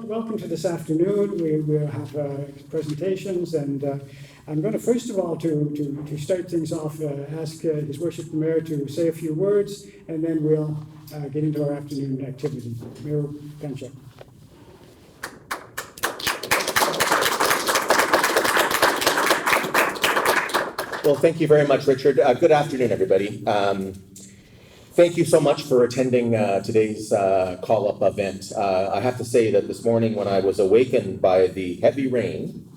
welcome to this afternoon. We will have presentations, and I'm going to first of all, to start things off, ask His Worship the Mayor to say a few words, and then we'll get into our afternoon activity. Mayor Panciuk. Well, thank you very much, Richard. Good afternoon, everybody. Thank you so much for attending today's call-up event. I have to say that this morning when I was awakened by the heavy rain,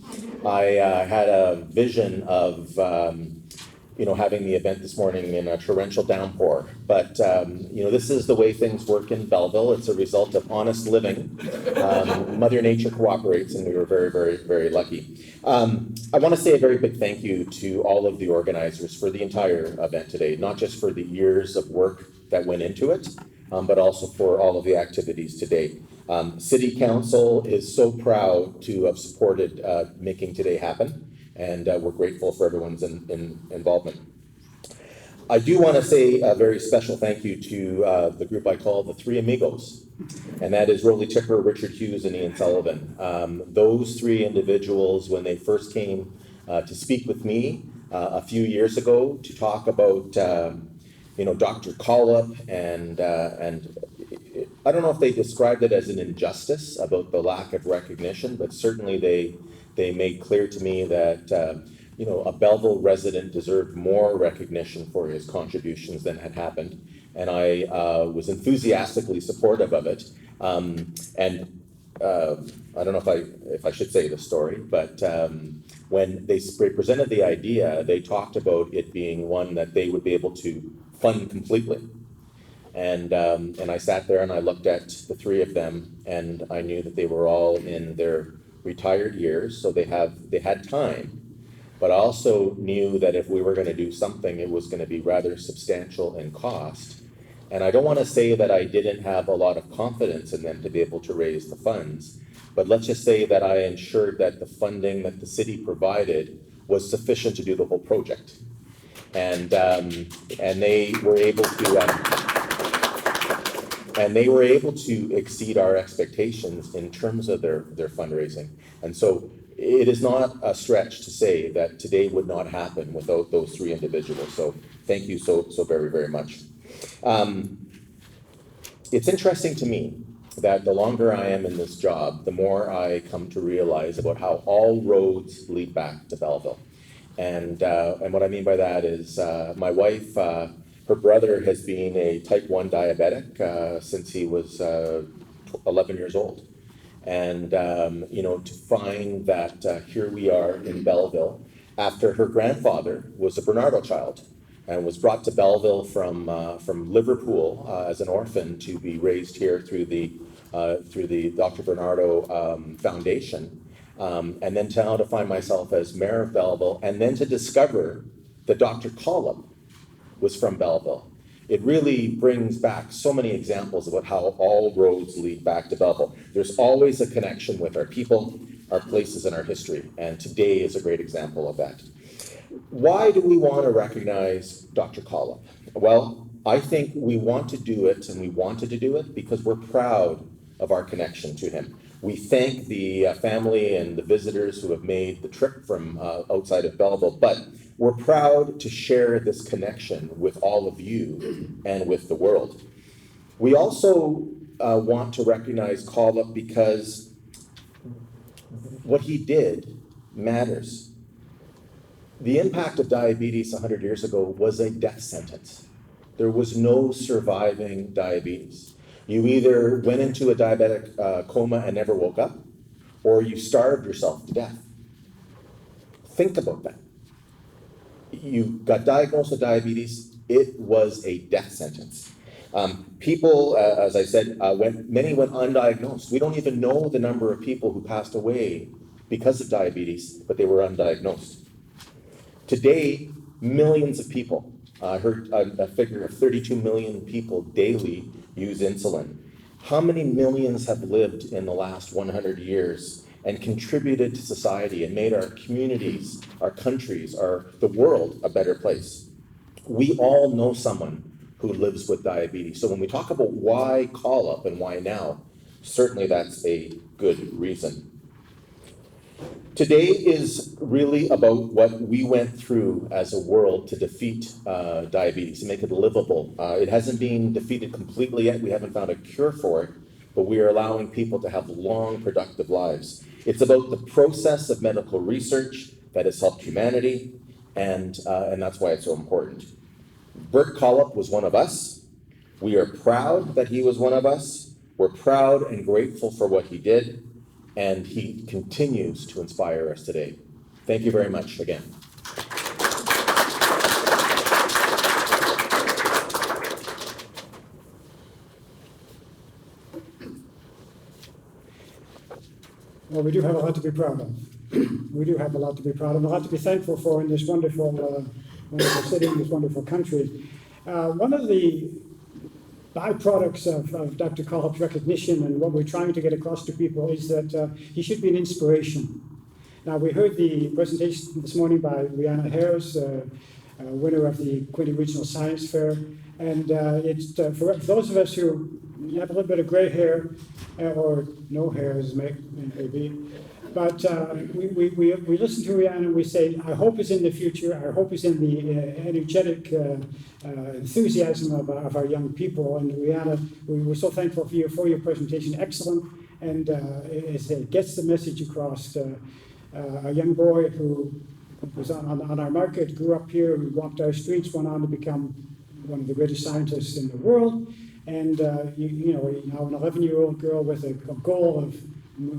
I had a vision of having the event this morning in a torrential downpour. But this is the way things work in Belleville. It's a result of honest living. Mother Nature cooperates, and we were very, very, very lucky. I want to say a very big thank you to all of the organizers for the entire event today, not just for the years of work that went into it, but also for all of the activities today. City Council is so proud to have supported making today happen, and we're grateful for everyone's involvement. I do want to say a very special thank you to the group I call the Three Amigos, and that is Rolly Tipper, Richard Hughes, and Ian Sullivan. Those three individuals, when they first came to speak with me a few years ago to talk about Dr. Collip, and I don't know if they described it as an injustice about the lack of recognition, but certainly they made clear to me that a Belleville resident deserved more recognition for his contributions than had happened, and I was enthusiastically supportive of it. I don't know if I should say the story, but when they presented the idea, they talked about it being one that they would be able to fund completely. And I sat there and I looked at the three of them, and I knew that they were all in their retired years, so they had time. But I also knew that if we were going to do something, it was going to be rather substantial in cost. And I don't want to say that I didn't have a lot of confidence in them to be able to raise the funds, but let's just say that I ensured that the funding that the city provided was sufficient to do the whole project. And they were able to exceed our expectations in terms of their fundraising. And so it is not a stretch to say that today would not happen without those three individuals. So thank you so very, very much. It's interesting to me that the longer I am in this job, the more I come to realize about how all roads lead back to Belleville. And what I mean by that is my wife, her brother has been a type 1 diabetic since he was 11 years old. And, to find that here we are in Belleville after her grandfather was a Bernardo child and was brought to Belleville from Liverpool as an orphan to be raised here through the Dr. Bernardo Foundation. And then now to find myself as mayor of Belleville, and then to discover that Dr. Collip was from Belleville. It really brings back so many examples about how all roads lead back to Belleville. There's always a connection with our people, our places, and our history, and today is a great example of that. Why do we want to recognize Dr. Collip? Well, I think we want to do it, and we wanted to do it because we're proud of our connection to him. We thank the family and the visitors who have made the trip from outside of Belleville, but we're proud to share this connection with all of you and with the world. We also want to recognize Collip because what he did matters. The impact of diabetes 100 years ago was a death sentence. There was no surviving diabetes. You either went into a diabetic coma and never woke up, or you starved yourself to death. Think about that. You got diagnosed with diabetes, it was a death sentence. People, as I said, many went undiagnosed. We don't even know the number of people who passed away because of diabetes, but they were undiagnosed. Today, millions of people, I heard a figure of 32 million people daily use insulin. How many millions have lived in the last 100 years and contributed to society and made our communities, our countries, the world a better place? We all know someone who lives with diabetes. So when we talk about why Collip and why now, Certainly that's a good reason. Today is really about what we went through as a world to defeat diabetes and make it livable. It hasn't been defeated completely yet. We haven't found a cure for it, but we are allowing people to have long, productive lives. It's about the process of medical research that has helped humanity, and that's why it's so important. Bert Collip was one of us. We are proud that he was one of us. We're proud and grateful for what he did, and he continues to inspire us today. Thank you very much again. Well, we do have a lot to be proud of. We do have a lot to be proud of, and a lot to be thankful for in this wonderful, wonderful city, in this wonderful country. One of the byproducts of Dr. Collip's recognition and what we're trying to get across to people is that he should be an inspiration. Now, we heard the presentation this morning by Rihanna Harris, winner of the Quinte Regional Science Fair, and it's for those of us who have a little bit of gray hair, or no hair as maybe, but we listen to Rihanna and we say, our hope is in the future, our hope is in the energetic enthusiasm of our young people. And Rihanna, we're so thankful for your presentation, excellent, and it gets the message across. A young boy who was on our market, grew up here, who walked our streets, went on to become one of the greatest scientists in the world, and you know, now an 11-year-old girl with a goal of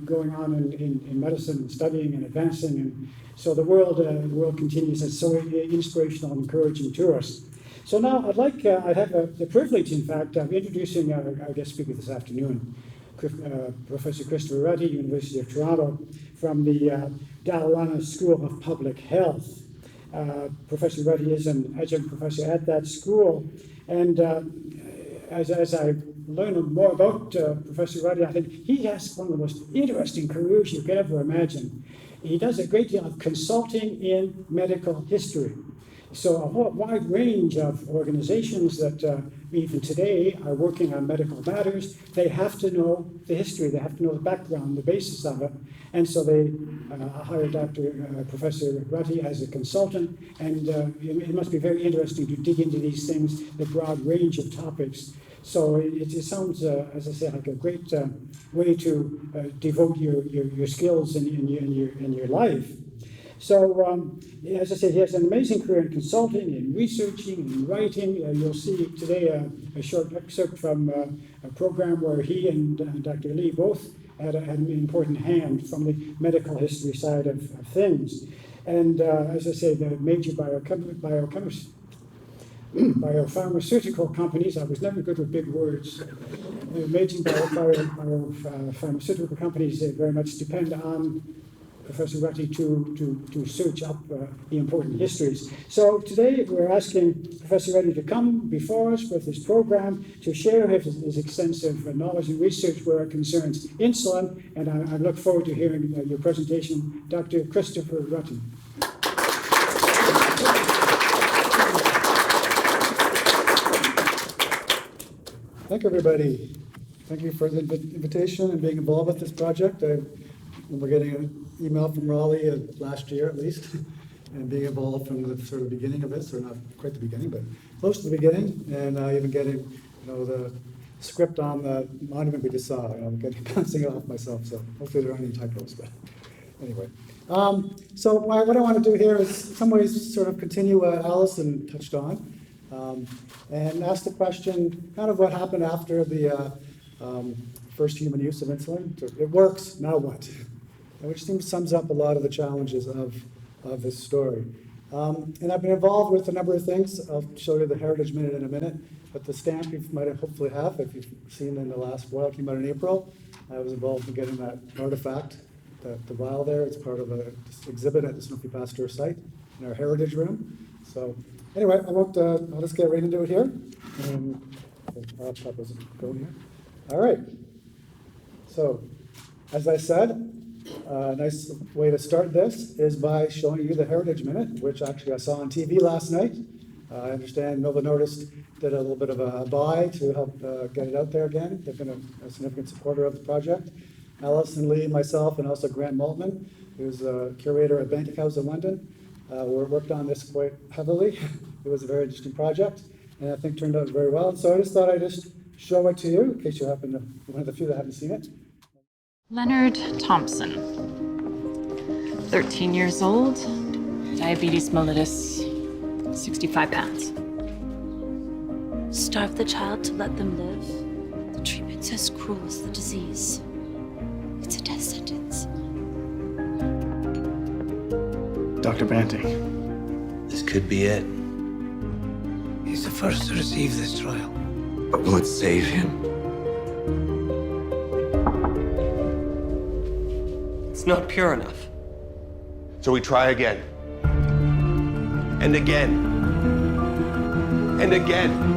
going on in medicine and studying and advancing, and so the world continues. It's so inspirational and encouraging to us. So now I have the privilege, in fact, of introducing our guest speaker this afternoon, Professor Christopher Rutty, University of Toronto, from the Dalhousie School of Public Health. Professor Rutty is an adjunct professor at that school, and as I learn more about Professor Rutty, I think he has one of the most interesting careers you could ever imagine. He does a great deal of consulting in medical history. So a whole wide range of organizations that even today are working on medical matters, they have to know the history, they have to know the background, the basis of it. And so they hired Professor Rutty as a consultant, and it must be very interesting to dig into these things, the broad range of topics. So it sounds, as I say, like a great way to devote your skills in your life. So, as I said, he has an amazing career in consulting, in researching, in writing. You'll see today a short excerpt from a program where he and Dr. Lee both had an important hand from the medical history side of things. And as I say, the major biopharmaceutical companies, I was never good with big words, the major biopharmaceutical companies very much depend on Professor Rutty to search up the important histories. So today we're asking Professor Rutty to come before us with his program to share his extensive knowledge and research where it concerns insulin, and I look forward to hearing your presentation, Dr. Christopher Rutty. Thank you, everybody. Thank you for the invitation and being involved with this project. I remember getting an email from Raleigh last year, at least, and being involved from the sort of beginning of this, or not quite the beginning, but close to the beginning, and even getting, the script on the monument we just saw. Getting bouncing it off myself, so hopefully there aren't any typos. But anyway, so what I want to do here is, in some ways, sort of continue what Allison touched on. And ask the question, kind of what happened after the first human use of insulin. So it works, now what? Which sums up a lot of the challenges of this story. And I've been involved with a number of things. I'll show you the Heritage Minute in a minute, but the stamp you might hopefully have, if you've seen in the last while, came out in April. I was involved in getting that artifact, the vial there. It's part of an exhibit at the Snoopy Pasteur site in our Heritage Room. So anyway, I'll just get right into it here. And the laptop isn't going here. All right. So, as I said, a nice way to start this is by showing you the Heritage Minute, which actually I saw on TV last night. I understand Nova Nordist did a little bit of a buy to help get it out there again. They've been a significant supporter of the project. Alison Lee, myself, and also Grant Maltman, who's a curator at Banting House in London, worked on this quite heavily. It was a very interesting project, and I think turned out very well. And so I just thought I'd just show it to you, in case you happen to be one of the few that haven't seen it. Leonard Thompson, 13 years old, diabetes mellitus, 65 pounds. Starve the child to let them live? The treatment's as cruel as the disease. It's a death sentence. Dr. Banting. This could be it. He's the first to receive this trial. But will it save him? It's not pure enough. So we try again. And again. And again.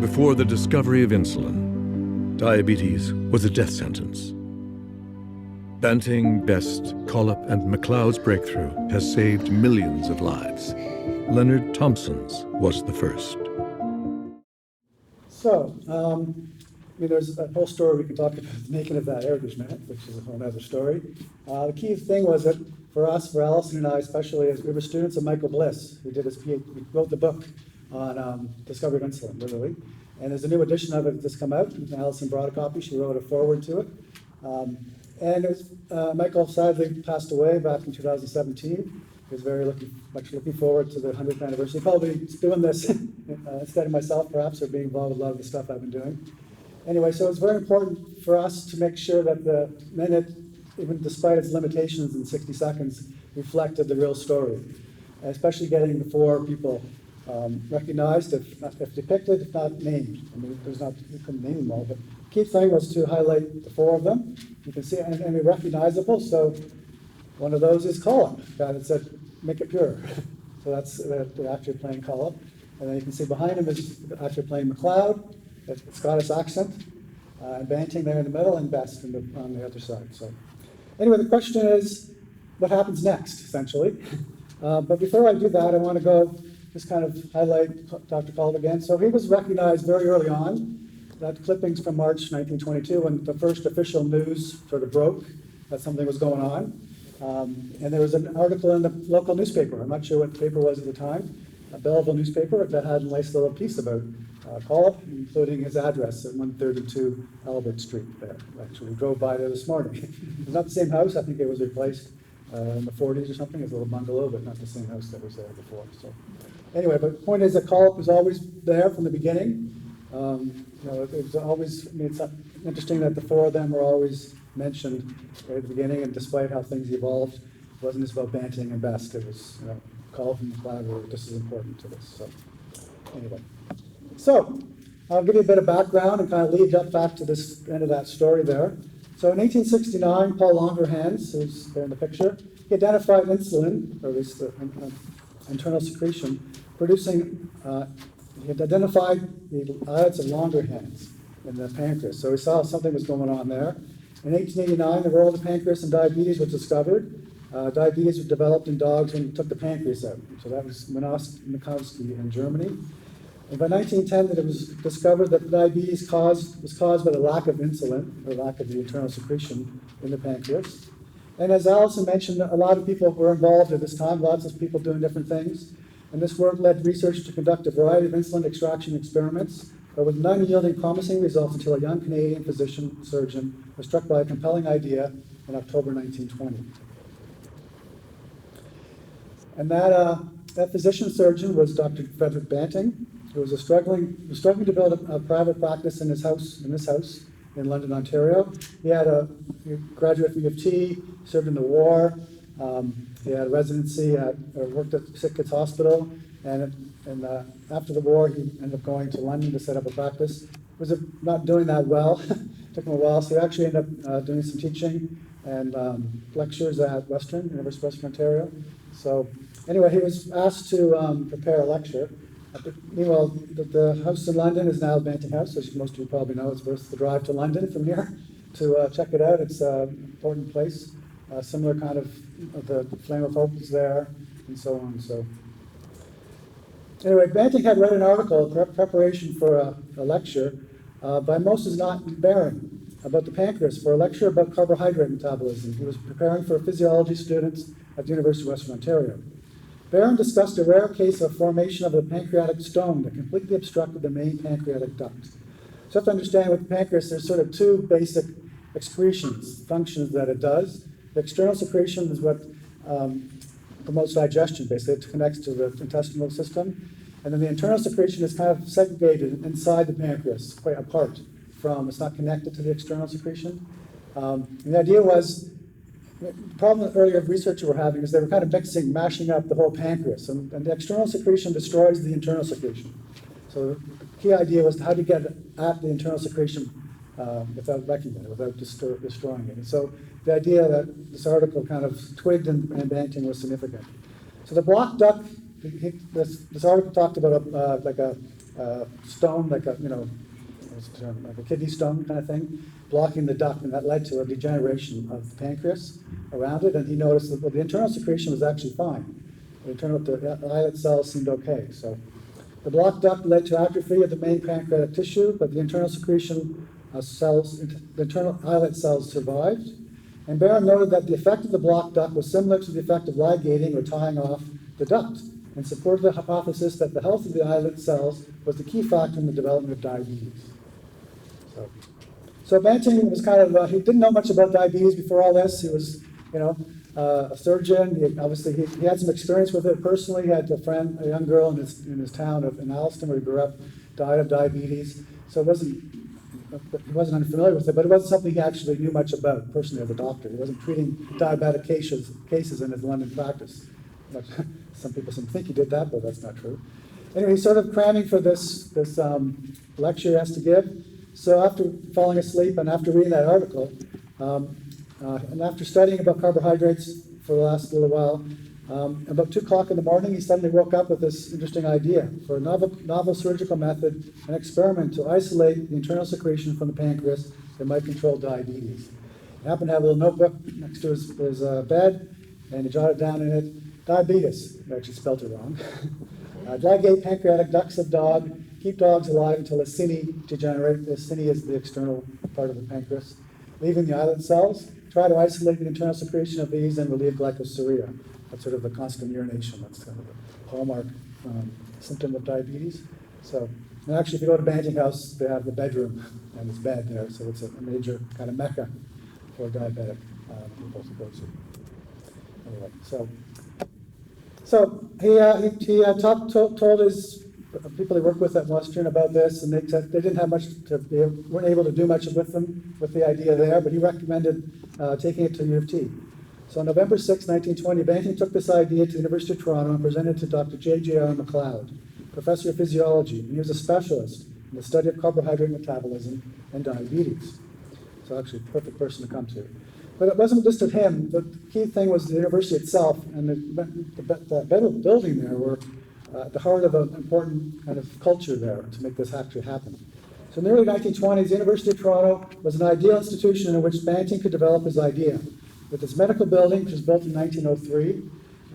Before the discovery of insulin, diabetes was a death sentence. Banting, Best, Collip, and MacLeod's breakthrough has saved millions of lives. Leonard Thompson's was the first. So, there's a whole story we can talk about the making of that air minute, which is a whole other story. The key thing was that for us, for Alison and I especially, as we were students of Michael Bliss, who did his PhD, he wrote the book on discovery of insulin, literally. And there's a new edition of it that's come out, and Alison brought a copy. She wrote a foreword to it. And it was, Michael sadly passed away back in 2017. He was very much looking forward to the 100th anniversary. Probably doing this instead of myself, perhaps, or being involved with a lot of the stuff I've been doing. Anyway, so it's very important for us to make sure that the minute, even despite its limitations in 60 seconds, reflected the real story, especially getting the four people recognized, if depicted, if not named. I mean, we couldn't name them all, but the key thing was to highlight the four of them. You can see, and they're recognizable. So one of those is Collip, guy that said, "Make it pure." So that's the actor playing Collip. And then you can see behind him is the actor playing MacLeod, a Scottish accent, and Banting there in the middle, and Best on the other side. So anyway, the question is, what happens next, essentially? But before I do that, I want to go just kind of highlight Dr. Collip again. So he was recognized very early on. That clipping's from March 1922, when the first official news sort of broke that something was going on. And there was an article in the local newspaper. I'm not sure what the paper was at the time, a Belleville newspaper, that had a nice little piece about Collip, including his address at 132 Albert Street there. Actually, we drove by there this morning. It's not the same house. I think it was replaced in the 40s or something. It's a little bungalow, but not the same house that was there before. So anyway, but the point is that Collip was always there from the beginning. It was always, it's interesting that the four of them were always mentioned right at the beginning, and despite how things evolved, it wasn't just about Banting and Best. It was, Collip and MacLeod were just as important to this. So anyway, so I'll give you a bit of background and kind of lead up back to this end of that story there. So in 1869, Paul Longerhands, who's there in the picture, he identified insulin, or at least the internal secretion, producing. He had identified the islets of Langerhans in the pancreas. So he saw something was going on there. In 1889, the role of the pancreas in diabetes was discovered. Diabetes was developed in dogs when you took the pancreas out. So that was Mikowski in Germany. And by 1910, it was discovered that diabetes was caused by the lack of insulin, or lack of the internal secretion in the pancreas. And as Alison mentioned, a lot of people were involved at this time, lots of people doing different things. And this work led research to conduct a variety of insulin extraction experiments, but with none yielding promising results until a young Canadian physician-surgeon was struck by a compelling idea in October 1920. And that physician-surgeon was Dr. Frederick Banting, who was struggling to build a private practice in this house in London, Ontario. He graduated from Ph.D., served in the war. He had a residency worked at Sick Kids Hospital, and after the war, he ended up going to London to set up a practice. Was not doing that well. Took him a while, so he actually ended up doing some teaching and lectures at University of Western Ontario. So anyway, he was asked to prepare a lecture. Meanwhile, the house in London is now Banting House, as most of you probably know. It's worth the drive to London from here to check it out. It's an important place. similar kind of the flame of hope is there, and so on. So anyway, Banting had read an article in preparation for a lecture by Moses Barron about the pancreas for a lecture about carbohydrate metabolism. He was preparing for physiology students at the University of Western Ontario. Barron discussed a rare case of formation of a pancreatic stone that completely obstructed the main pancreatic duct. So you have to understand with the pancreas, there's sort of two basic excretions, functions that it does. The external secretion is what promotes digestion, basically. It connects to the intestinal system. And then the internal secretion is kind of segregated inside the pancreas, quite apart from, it's not connected to the external secretion. And the idea was, the problem that earlier researchers were having is they were kind of mashing up the whole pancreas. And the external secretion destroys the internal secretion. So the key idea was how to get at the internal secretion without wrecking it, without destroying it. And so the idea that this article kind of twigged in Banting was significant. So the block duct, this article talked about like a stone, like a, like a kidney stone kind of thing, blocking the duct, and that led to a degeneration of the pancreas around it. And he noticed that the internal secretion was actually fine. The islet cells seemed okay. So the block duct led to atrophy of the main pancreatic tissue, but the internal secretion the internal islet cells survived. And Barron noted that the effect of the block duct was similar to the effect of ligating or tying off the duct, and supported the hypothesis that the health of the islet cells was the key factor in the development of diabetes. So Banting was kind of, he didn't know much about diabetes before all this. He was, a surgeon. He had some experience with it personally. He had a friend, a young girl in his town in Alliston where he grew up, died of diabetes. So he wasn't unfamiliar with it, but it wasn't something he actually knew much about personally as a doctor. He wasn't treating diabetic cases in his London practice. But some people think he did that, but that's not true. Anyway, he's sort of cramming for this lecture he has to give. So after falling asleep and after reading that article, and after studying about carbohydrates for the last little while, about 2 o'clock in the morning, he suddenly woke up with this interesting idea for a novel surgical method, an experiment to isolate the internal secretion from the pancreas that might control diabetes. He happened to have a little notebook next to his bed, and he jotted down in it, diabetes. He actually spelled it wrong. Ligate pancreatic ducts of dog, keep dogs alive until a cini degenerate. The cini is the external part of the pancreas. Leaving the islet cells, try to isolate the internal secretion of these and relieve glycosuria. That's sort of the constant urination. That's kind of a hallmark symptom of diabetes. So, and actually, if you go to Banting House, they have the bedroom and his bed there. So it's a major kind of mecca for diabetic people to go to. Anyway, so he told his people he worked with at Western about this, and they said they didn't have much they weren't able to do much with them with the idea there, but he recommended taking it to U of T. So on November 6, 1920, Banting took this idea to the University of Toronto and presented it to Dr. J.J.R. McLeod, professor of physiology, and he was a specialist in the study of carbohydrate metabolism and diabetes. So actually a perfect person to come to. But it wasn't just at him. The key thing was the university itself and the building there were at the heart of an important kind of culture there to make this actually happen. So in the early 1920s, the University of Toronto was an ideal institution in which Banting could develop his idea. With its medical building, which was built in 1903,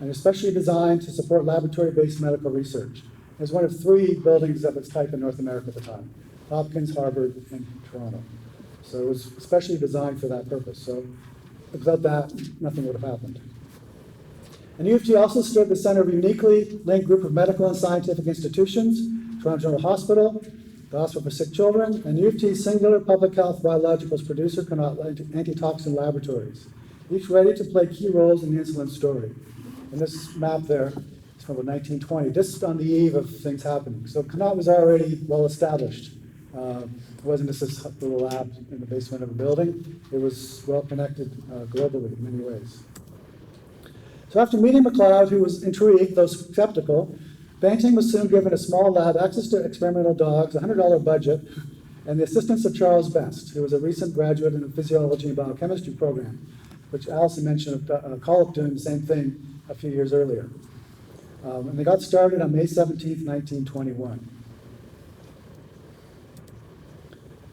and especially designed to support laboratory-based medical research. It was one of 3 buildings of its type in North America at the time, Hopkins, Harvard, and Toronto. So it was especially designed for that purpose. So without that, nothing would have happened. And U of T also stood at the center of a uniquely linked group of medical and scientific institutions, Toronto General Hospital, the Hospital for Sick Children, and U of T's singular public health biologicals producer antitoxin laboratories, each ready to play key roles in the insulin story. And this map there is from 1920, just on the eve of things happening. So Connaught was already well established. It wasn't just this little lab in the basement of a building. It was well connected globally in many ways. So after meeting McLeod, who was intrigued, though skeptical, Banting was soon given a small lab, access to experimental dogs, a $100 budget, and the assistance of Charles Best, who was a recent graduate in the physiology and biochemistry program, which Alison mentioned Collip doing the same thing a few years earlier. And they got started on May 17th, 1921.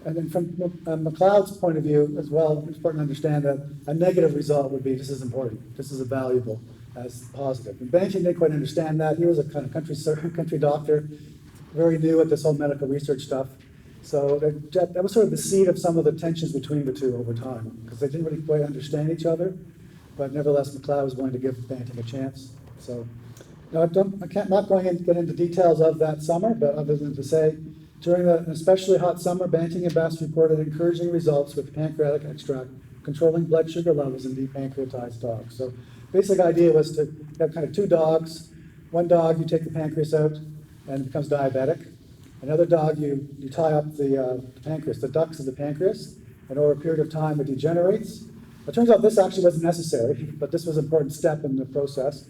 And then from McLeod's point of view as well, it's important to understand that a negative result would be just as important, just as valuable as positive. And Banting didn't quite understand that. He was a kind of country doctor, very new at this whole medical research stuff. So that was sort of the seed of some of the tensions between the two over time, because they didn't really quite understand each other. But nevertheless, McLeod was willing to give Banting a chance. So now not going to get into details of that summer, but other than to say, during an especially hot summer, Banting and Best reported encouraging results with pancreatic extract, controlling blood sugar levels in depancreatized dogs. So basic idea was to have kind of two dogs. One dog, you take the pancreas out and it becomes diabetic. Another dog, you tie up the pancreas, the ducts of the pancreas, and over a period of time it degenerates. It turns out this actually wasn't necessary, but this was an important step in the process.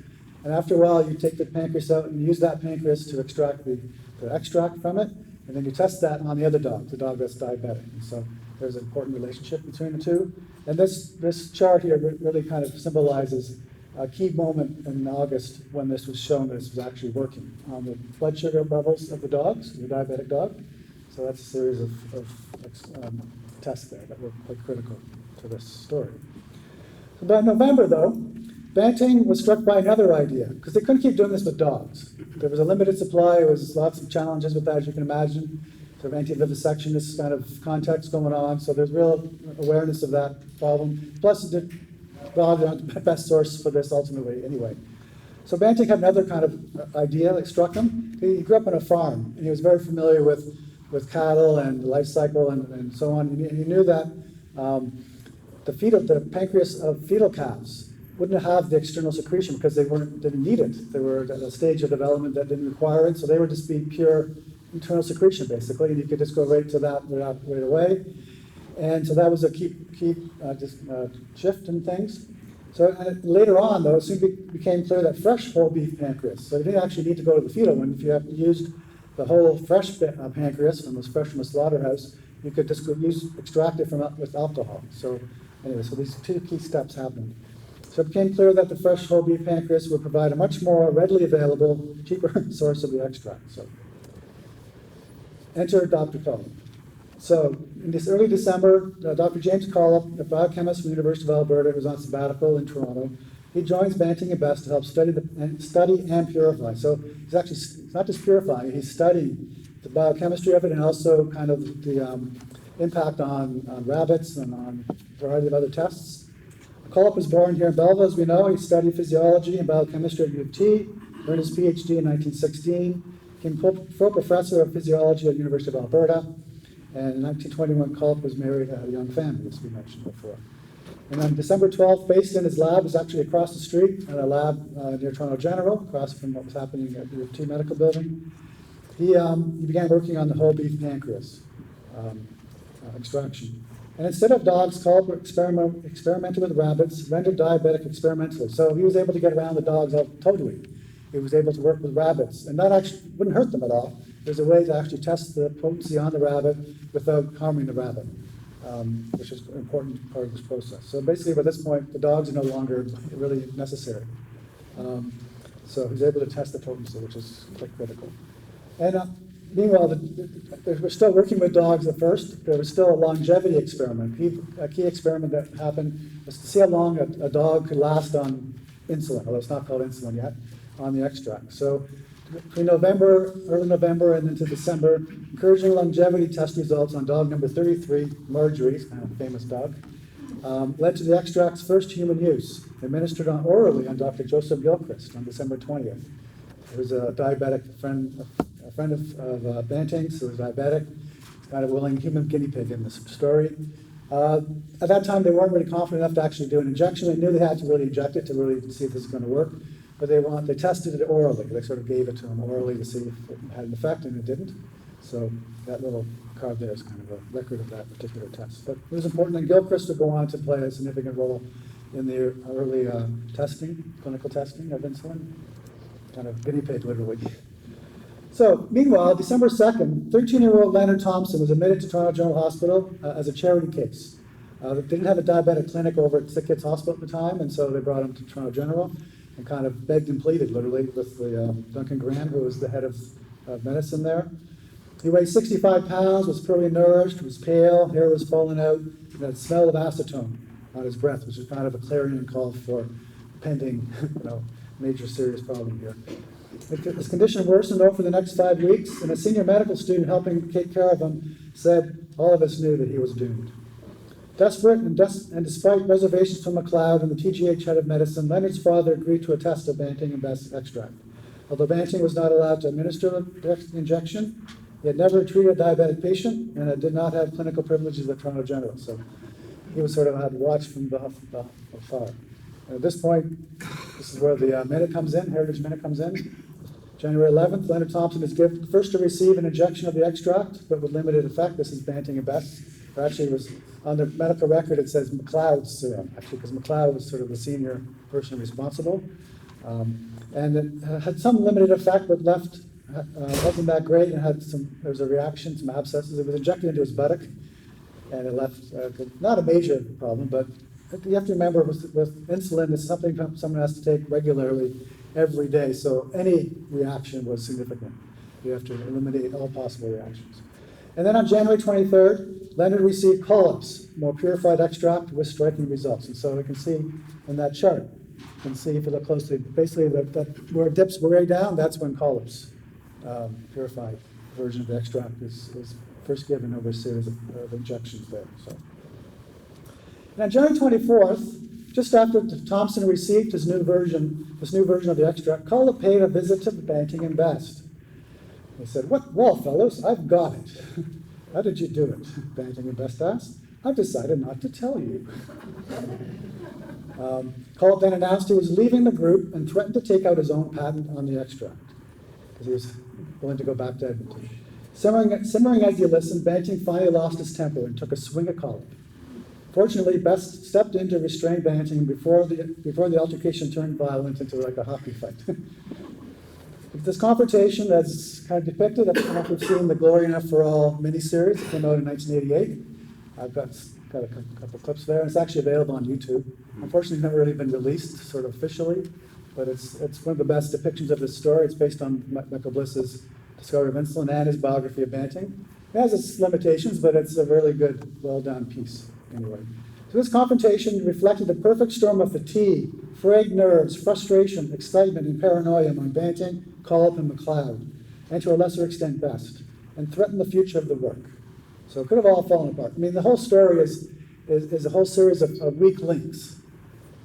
And after a while, you take the pancreas out and use that pancreas to extract the extract from it, and then you test that on the other dog, the dog that's diabetic. And so there's an important relationship between the two. And this chart here really kind of symbolizes a key moment in August when this was shown that this was actually working on the blood sugar levels of the dogs, the diabetic dog. So that's a series of tests there that were quite critical to this story. So by November, though, Banting was struck by another idea, because they couldn't keep doing this with dogs. There was a limited supply, there was lots of challenges with that, as you can imagine. Sort of anti-vivisection, this kind of context going on, so there's real awareness of that problem. Plus, the dogs aren't the best source for this ultimately anyway. So Banting had another kind of idea that struck him. He grew up on a farm, and he was very familiar with cattle and the life cycle and so on. And he knew that the pancreas of fetal calves wouldn't have the external secretion because they didn't need it. They were at a stage of development that didn't require it, so they would just be pure internal secretion basically, and you could just go right to that right away. And so that was a key shift in things. So later on, though, it soon became clear that fresh whole beef pancreas, so you didn't actually need to go to the fetal one. If you have used the whole fresh pancreas from a slaughterhouse, you could just extract it with alcohol. So anyway, so these two key steps happened. So it became clear that the fresh whole beef pancreas would provide a much more readily available, cheaper source of the extract. So enter Dr. Collip. So in this early December, Dr. James Collip, a biochemist from the University of Alberta, who was on sabbatical in Toronto, he joins Banting and Best to help study and purify. So he's not just purifying, he's studying the biochemistry of it and also kind of the impact on rabbits and on a variety of other tests. Collip was born here in Belleville, as we know. He studied physiology and biochemistry at U of T, earned his Ph.D. in 1916, became full professor of physiology at the University of Alberta, and in 1921, Collip was married and had a young family, as we mentioned before. And on December 12th, based in his lab, was actually across the street at a lab near Toronto General, across from what was happening at the U of T Medical Building. He began working on the whole beef pancreas extraction. And instead of dogs, Collip experimented with rabbits, rendered diabetic experimentally. So he was able to get around the dogs totally. He was able to work with rabbits, and that actually wouldn't hurt them at all. There's a way to actually test the potency on the rabbit without harming the rabbit, which is an important part of this process. So basically, by this point, the dogs are no longer really necessary. So he's able to test the potency, which is quite critical. And meanwhile, we're still working with dogs at first. There was still a longevity experiment. A key experiment that happened was to see how long a dog could last on insulin, although it's not called insulin yet, on the extract. So between early November and into December, encouraging longevity test results on dog number 33, Marjorie, kind of a famous dog, led to the extract's first human use, administered orally on Dr. Joseph Gilchrist on December 20th. He was a diabetic friend of Banting's, who was diabetic. He's kind of a willing human guinea pig in this story. At that time, they weren't really confident enough to actually do an injection. They knew they had to really inject it to really see if this is going to work. But they tested it orally. They sort of gave it to him orally to see if it had an effect, and it didn't. So that little card there is kind of a record of that particular test. But it was important, and Gilchrist would go on to play a significant role in the early clinical testing of insulin. Kind of guinea pig, literally. So, meanwhile, December 2nd, 13-year-old Leonard Thompson was admitted to Toronto General Hospital as a charity case. They didn't have a diabetic clinic over at Sick Kids Hospital at the time, and so they brought him to Toronto General and kind of begged and pleaded, literally, with the Duncan Graham, who was the head of medicine there. He weighed 65 pounds, was poorly nourished, was pale, hair was falling out, and had a smell of acetone on his breath, which is kind of a clarion call for pending, major serious problem here. His condition worsened over the next 5 weeks, and a senior medical student helping take care of him said all of us knew that he was doomed. Desperate and despite reservations from McLeod and the TGH head of medicine, Leonard's father agreed to a test of Banting and Best extract. Although Banting was not allowed to administer the injection, he had never treated a diabetic patient and did not have clinical privileges at Toronto General. So he was sort of had to watch from afar. At this point, this is where the minute comes in, Heritage Minute comes in. January 11th, Leonard Thompson is first to receive an injection of the extract, but with limited effect. This is Banting and Best. Actually, it was on the medical record, it says McLeod's serum, actually, because McLeod was sort of the senior person responsible. And it had some limited effect, but wasn't that great, and there was a reaction, some abscesses. It was injected into his buttock, and it left, not a major problem, but you have to remember with insulin, it's something someone has to take regularly every day, so any reaction was significant. You have to eliminate all possible reactions. And then on January 23rd, Leonard received Collip's more purified extract with striking results. And so we can see in that chart, you can see if you look closely, basically where it dips way down, that's when Collip's purified version of the extract is first given over a series of injections there. So. And on January 24th, just after Thompson received this new version of the extract, Collip paid a visit to Banting and Best. He said, well, fellows, I've got it. How did you do it? Banting and Best asked. I've decided not to tell you. Collip then announced he was leaving the group and threatened to take out his own patent on the extract, because he was willing to go back to Edmonton. Simmering as you listened, Banting finally lost his temper and took a swing at Collip. Fortunately, Best stepped in to restrain Banting before the altercation turned violent into like a hockey fight. This confrontation, as kind of depicted, I don't know if you've seen the Glory Enough for All miniseries. It came out in 1988. I've got a couple clips there. It's actually available on YouTube. Unfortunately, it's never really been released sort of officially, but it's one of the best depictions of this story. It's based on Michael Bliss's discovery of insulin and his biography of Banting. It has its limitations, but it's a really good, well-done piece anyway. So this confrontation reflected the perfect storm of fatigue, frayed nerves, frustration, excitement, and paranoia among Banting, Collip, and McLeod, and to a lesser extent Best, and threatened the future of the work. So it could have all fallen apart. I mean, the whole story is a whole series of weak links,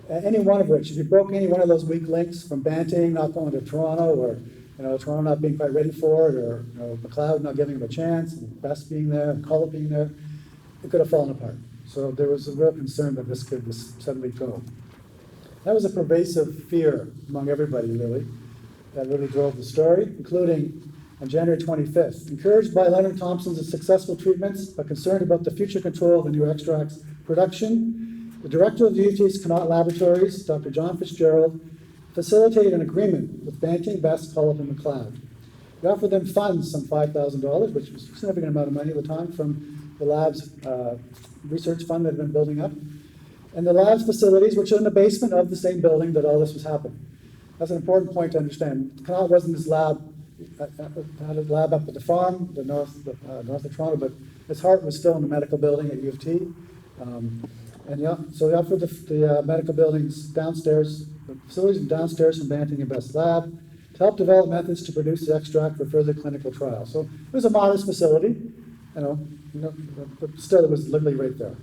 any one of which, if you broke any one of those weak links, from Banting not going to Toronto, or Toronto not being quite ready for it, or McLeod not giving him a chance, and Best being there, and Collip being there, it could have fallen apart. So there was a real concern that this could just suddenly go. That was a pervasive fear among everybody, really, that really drove the story, including on January 25th. Encouraged by Leonard Thompson's successful treatments, but concerned about the future control of the new extract's production, the director of the UT's Connaught Laboratories, Dr. John Fitzgerald, facilitated an agreement with Banting, Best, Collip, and McLeod. He offered them funds, some $5,000, which was a significant amount of money at the time, from the lab's research fund that had been building up, and the lab's facilities, which are in the basement of the same building that all this was happening. That's an important point to understand. Connaught wasn't his lab, had a lab up at the farm, north of Toronto, but his heart was still in the medical building at U of T. So they offered the medical buildings downstairs, the facilities downstairs from Banting and Best Lab, to help develop methods to produce the extract for further clinical trials. So it was a modest facility, but still it was literally right there.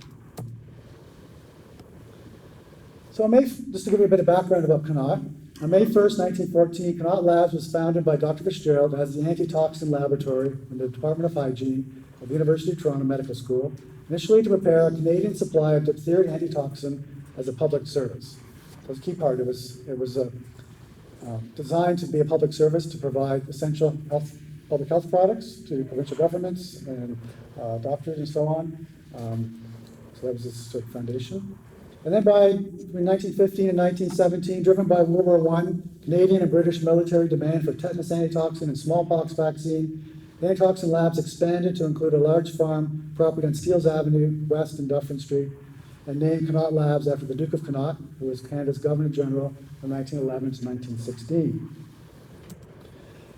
So just to give you a bit of background about Connaught, on May 1st, 1914, Connaught Labs was founded by Dr. Fitzgerald as the Antitoxin Laboratory in the Department of Hygiene of the University of Toronto Medical School, initially to prepare a Canadian supply of diphtheria antitoxin as a public service. That was a key part. It was designed to be a public service to provide essential public health products to provincial governments and doctors and so on. So that was its sort of foundation. And then between 1915 and 1917, driven by World War I, Canadian and British military demand for tetanus antitoxin and smallpox vaccine, the antitoxin labs expanded to include a large farm property on Steeles Avenue, West and Dufferin Street, and named Connaught Labs after the Duke of Connaught, who was Canada's Governor General from 1911 to 1916.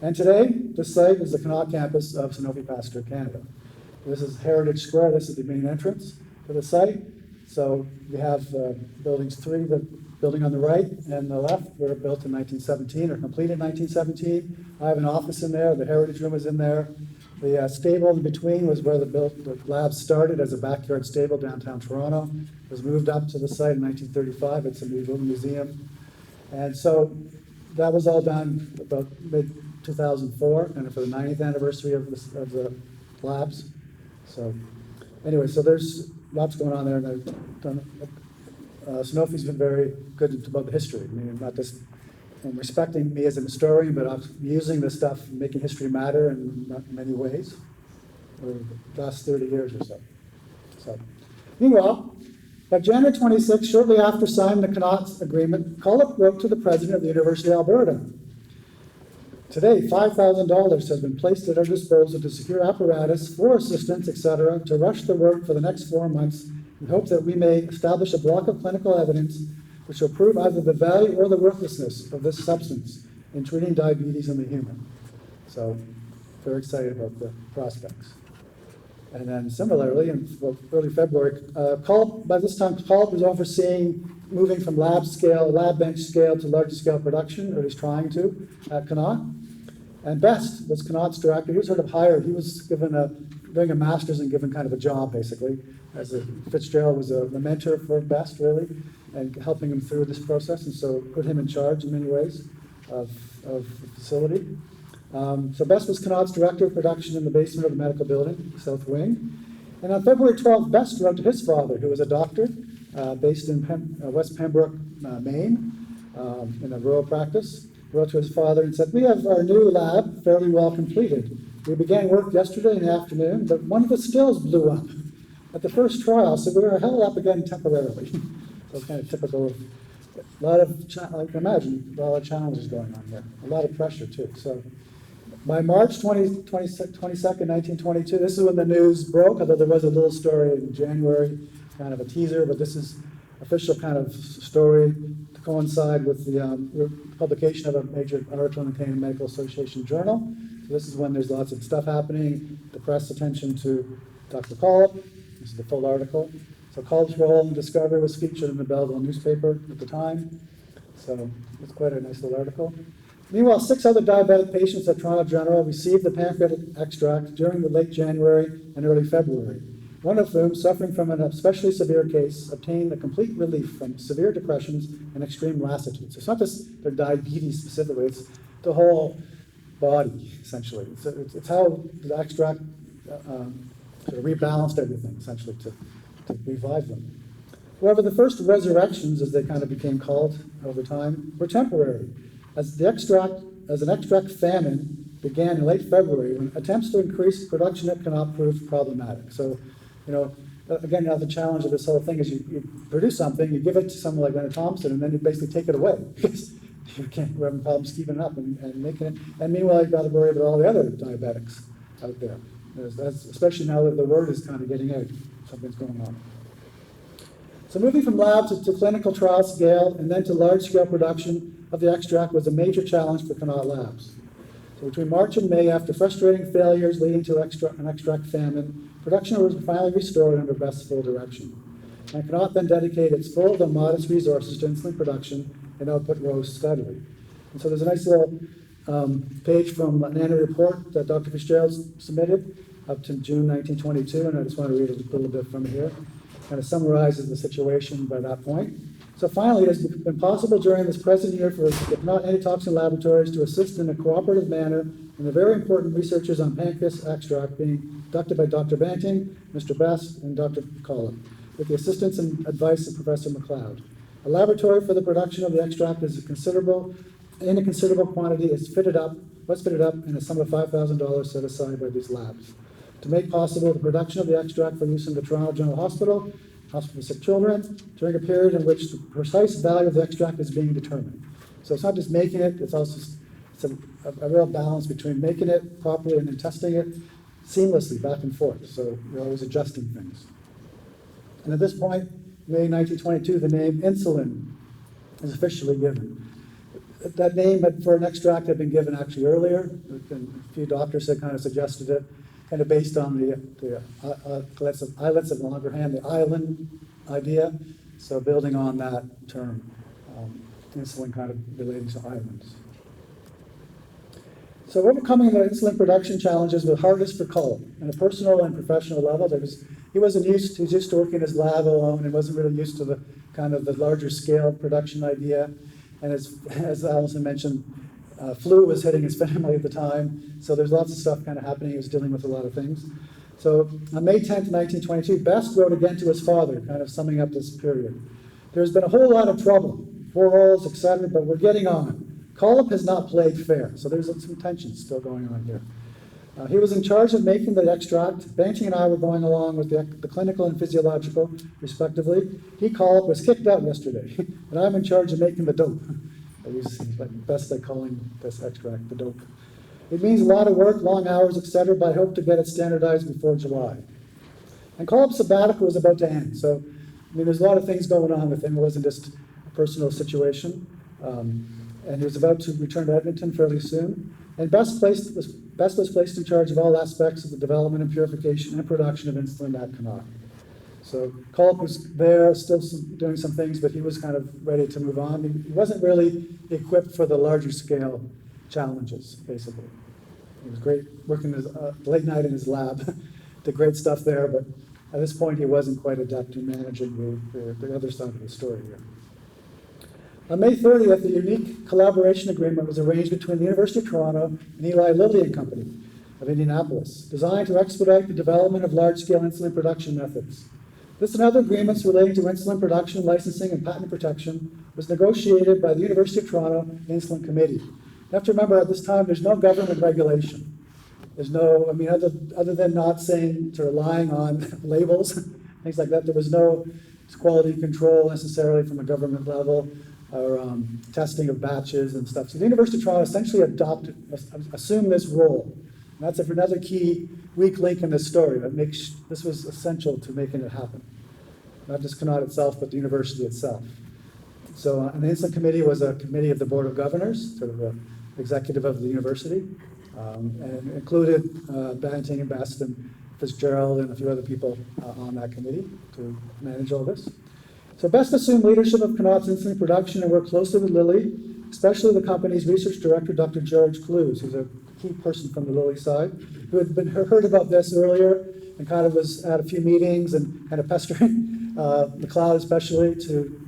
And today, this site is the Connaught campus of Sanofi Pasteur Canada. This is Heritage Square. This is the main entrance to the site. So we have buildings 3, the building on the right and the left were built in 1917 or completed in 1917. I have an office in there. The Heritage Room is in there. The stable in between was where the lab started as a backyard stable downtown Toronto. It was moved up to the site in 1935. It's a little museum. And so that was all done about mid-2004 and for the 90th anniversary of the labs. So anyway, so there's lots going on there. And I've done, Sanofi's been very good about the history. I mean, not just respecting me as a historian, but I'm using this stuff, making history matter in many ways over the last 30 years or so. So, meanwhile, by January 26, shortly after signing the Connaught Agreement, Collip wrote to the president of the University of Alberta. Today, $5,000 has been placed at our disposal to secure apparatus for assistance, etc., to rush the work for the next 4 months in hope that we may establish a block of clinical evidence which will prove either the value or the worthlessness of this substance in treating diabetes in the human. So, very excited about the prospects. And then similarly, in early February, by this time, Collip was overseeing moving from lab bench scale to large scale production, or at least trying to, at Connaught. And Best was Connaught's director. He was sort of hired. He was doing a master's and given kind of a job, basically. Fitzgerald was the mentor for Best, really, and helping him through this process, and so put him in charge in many ways of the facility. So Best was Connaught's director of production in the basement of the medical building, South Wing. And on February 12th, Best wrote to his father, who was a doctor based in West Pembroke, Maine, in a rural practice. Wrote to his father and said, "We have our new lab fairly well completed. We began work yesterday in the afternoon, but one of the stills blew up at the first trial, so we were held up again temporarily." So it's kind of typical of a lot of, I can imagine, a lot of challenges going on here. A lot of pressure, too. So by March 22nd, 1922, this is when the news broke, although there was a little story in January, kind of a teaser, but this is official kind of story to coincide with the publication of a major article in the Canadian Medical Association Journal. So this is when there's lots of stuff happening, the press attention to Dr. Collip. This is the full article. So Collip's role in discovery was featured in the Belleville newspaper at the time. So it's quite a nice little article. Meanwhile, 6 other diabetic patients at Toronto General received the pancreatic extract during the late January and early February, one of whom, suffering from an especially severe case, obtained a complete relief from severe depressions and extreme lassitude. So it's not just their diabetes specifically, it's the whole body, essentially. It's how the extract sort of rebalanced everything, essentially, to revive them. However, the first resurrections, as they kind of became called over time, were temporary, as an extract famine began in late February when attempts to increase production at Connaught proved problematic. So, again, the challenge of this whole thing is you produce something, you give it to someone like Leonard Thompson, and then you basically take it away because we're having problems keeping it up and making it. And meanwhile, you've got to worry about all the other diabetics out there, especially now that the word is kind of getting out, something's going on. So moving from lab to clinical trial scale and then to large-scale production of the extract was a major challenge for Connaught Labs. So between March and May, after frustrating failures leading to an extract famine, production was finally restored under Best's full direction. And Connaught then dedicated its full though modest resources to insulin production, and output rose steadily. And so there's a nice little page from an annual report that Dr. Fitzgerald submitted up to June 1922, and I just want to read a little bit from here. Kind of summarizes the situation by that point. So finally, it has been possible during this present year for the Connaught Antitoxin Laboratories to assist in a cooperative manner in the very important researches on pancreas extract being conducted by Dr. Banting, Mr. Best, and Dr. Collip, with the assistance and advice of Professor McLeod. A laboratory for the production of the extract is in a considerable quantity was fitted up, and a sum of $5,000 set aside by these labs to make possible the production of the extract for use in the Toronto General Hospital for sick children, during a period in which the precise value of the extract is being determined. So it's not just making it, it's also a real balance between making it properly and then testing it seamlessly back and forth. So you're always adjusting things. And at this point, May 1922, the name insulin is officially given. that name for an extract had been given actually earlier. And a few doctors had kind of suggested it, kind of based on the islets of Langerhans, the island idea. So building on that term, insulin kind of relating to islands. So overcoming the insulin production challenges was hardest for Collip. On a personal and professional level, he wasn't used to working in his lab alone and wasn't really used to the kind of the larger scale production idea. And as Alison mentioned, flu was hitting his family at the time, so there's lots of stuff kind of happening. He was dealing with a lot of things. So on May 10th, 1922, Best wrote again to his father, kind of summing up this period. There's been a whole lot of trouble, quarrels, etc., but we're getting on. Collip has not played fair, so there's some tension still going on here. He was in charge of making the extract. Banting and I were going along with the clinical and physiological, respectively. Collip was kicked out yesterday, and I'm in charge of making the dope. He's best at calling this extract the dope. It means a lot of work, long hours, etc., but I hope to get it standardized before July. And Collip's sabbatical was about to end, so there's a lot of things going on with him. It wasn't just a personal situation. And he was about to return to Edmonton fairly soon. And Best was placed in charge of all aspects of the development and purification and production of insulin at Connaught. So Collip was there, still doing some things, but he was kind of ready to move on. He wasn't really equipped for the larger scale challenges, basically. He was great working late night in his lab, did great stuff there, but at this point he wasn't quite adept in managing the other side of the story here. On May 30th, a unique collaboration agreement was arranged between the University of Toronto and Eli Lilly and Company of Indianapolis, designed to expedite the development of large-scale insulin production methods. This and other agreements relating to insulin production, licensing, and patent protection was negotiated by the University of Toronto Insulin Committee. You have to remember, at this time, there's no government regulation. There's no, other than not saying, to relying on labels, things like that, there was no quality control necessarily from a government level, or testing of batches and stuff. So the University of Toronto essentially assumed this role. And that's another key weak link in this story that makes this was essential to making it happen. Not just Connaught itself, but the university itself. So an insulin committee was a committee of the Board of Governors, sort of the executive of the university, and it included Banting and Best and Fitzgerald and a few other people on that committee to manage all this. So Best assumed leadership of Connaught's insulin production and worked closely with Lilly, especially the company's research director, Dr. George Hughes, who's a key person from the Lilly side, who had heard about this earlier and kind of was at a few meetings and kind of pestering McLeod especially to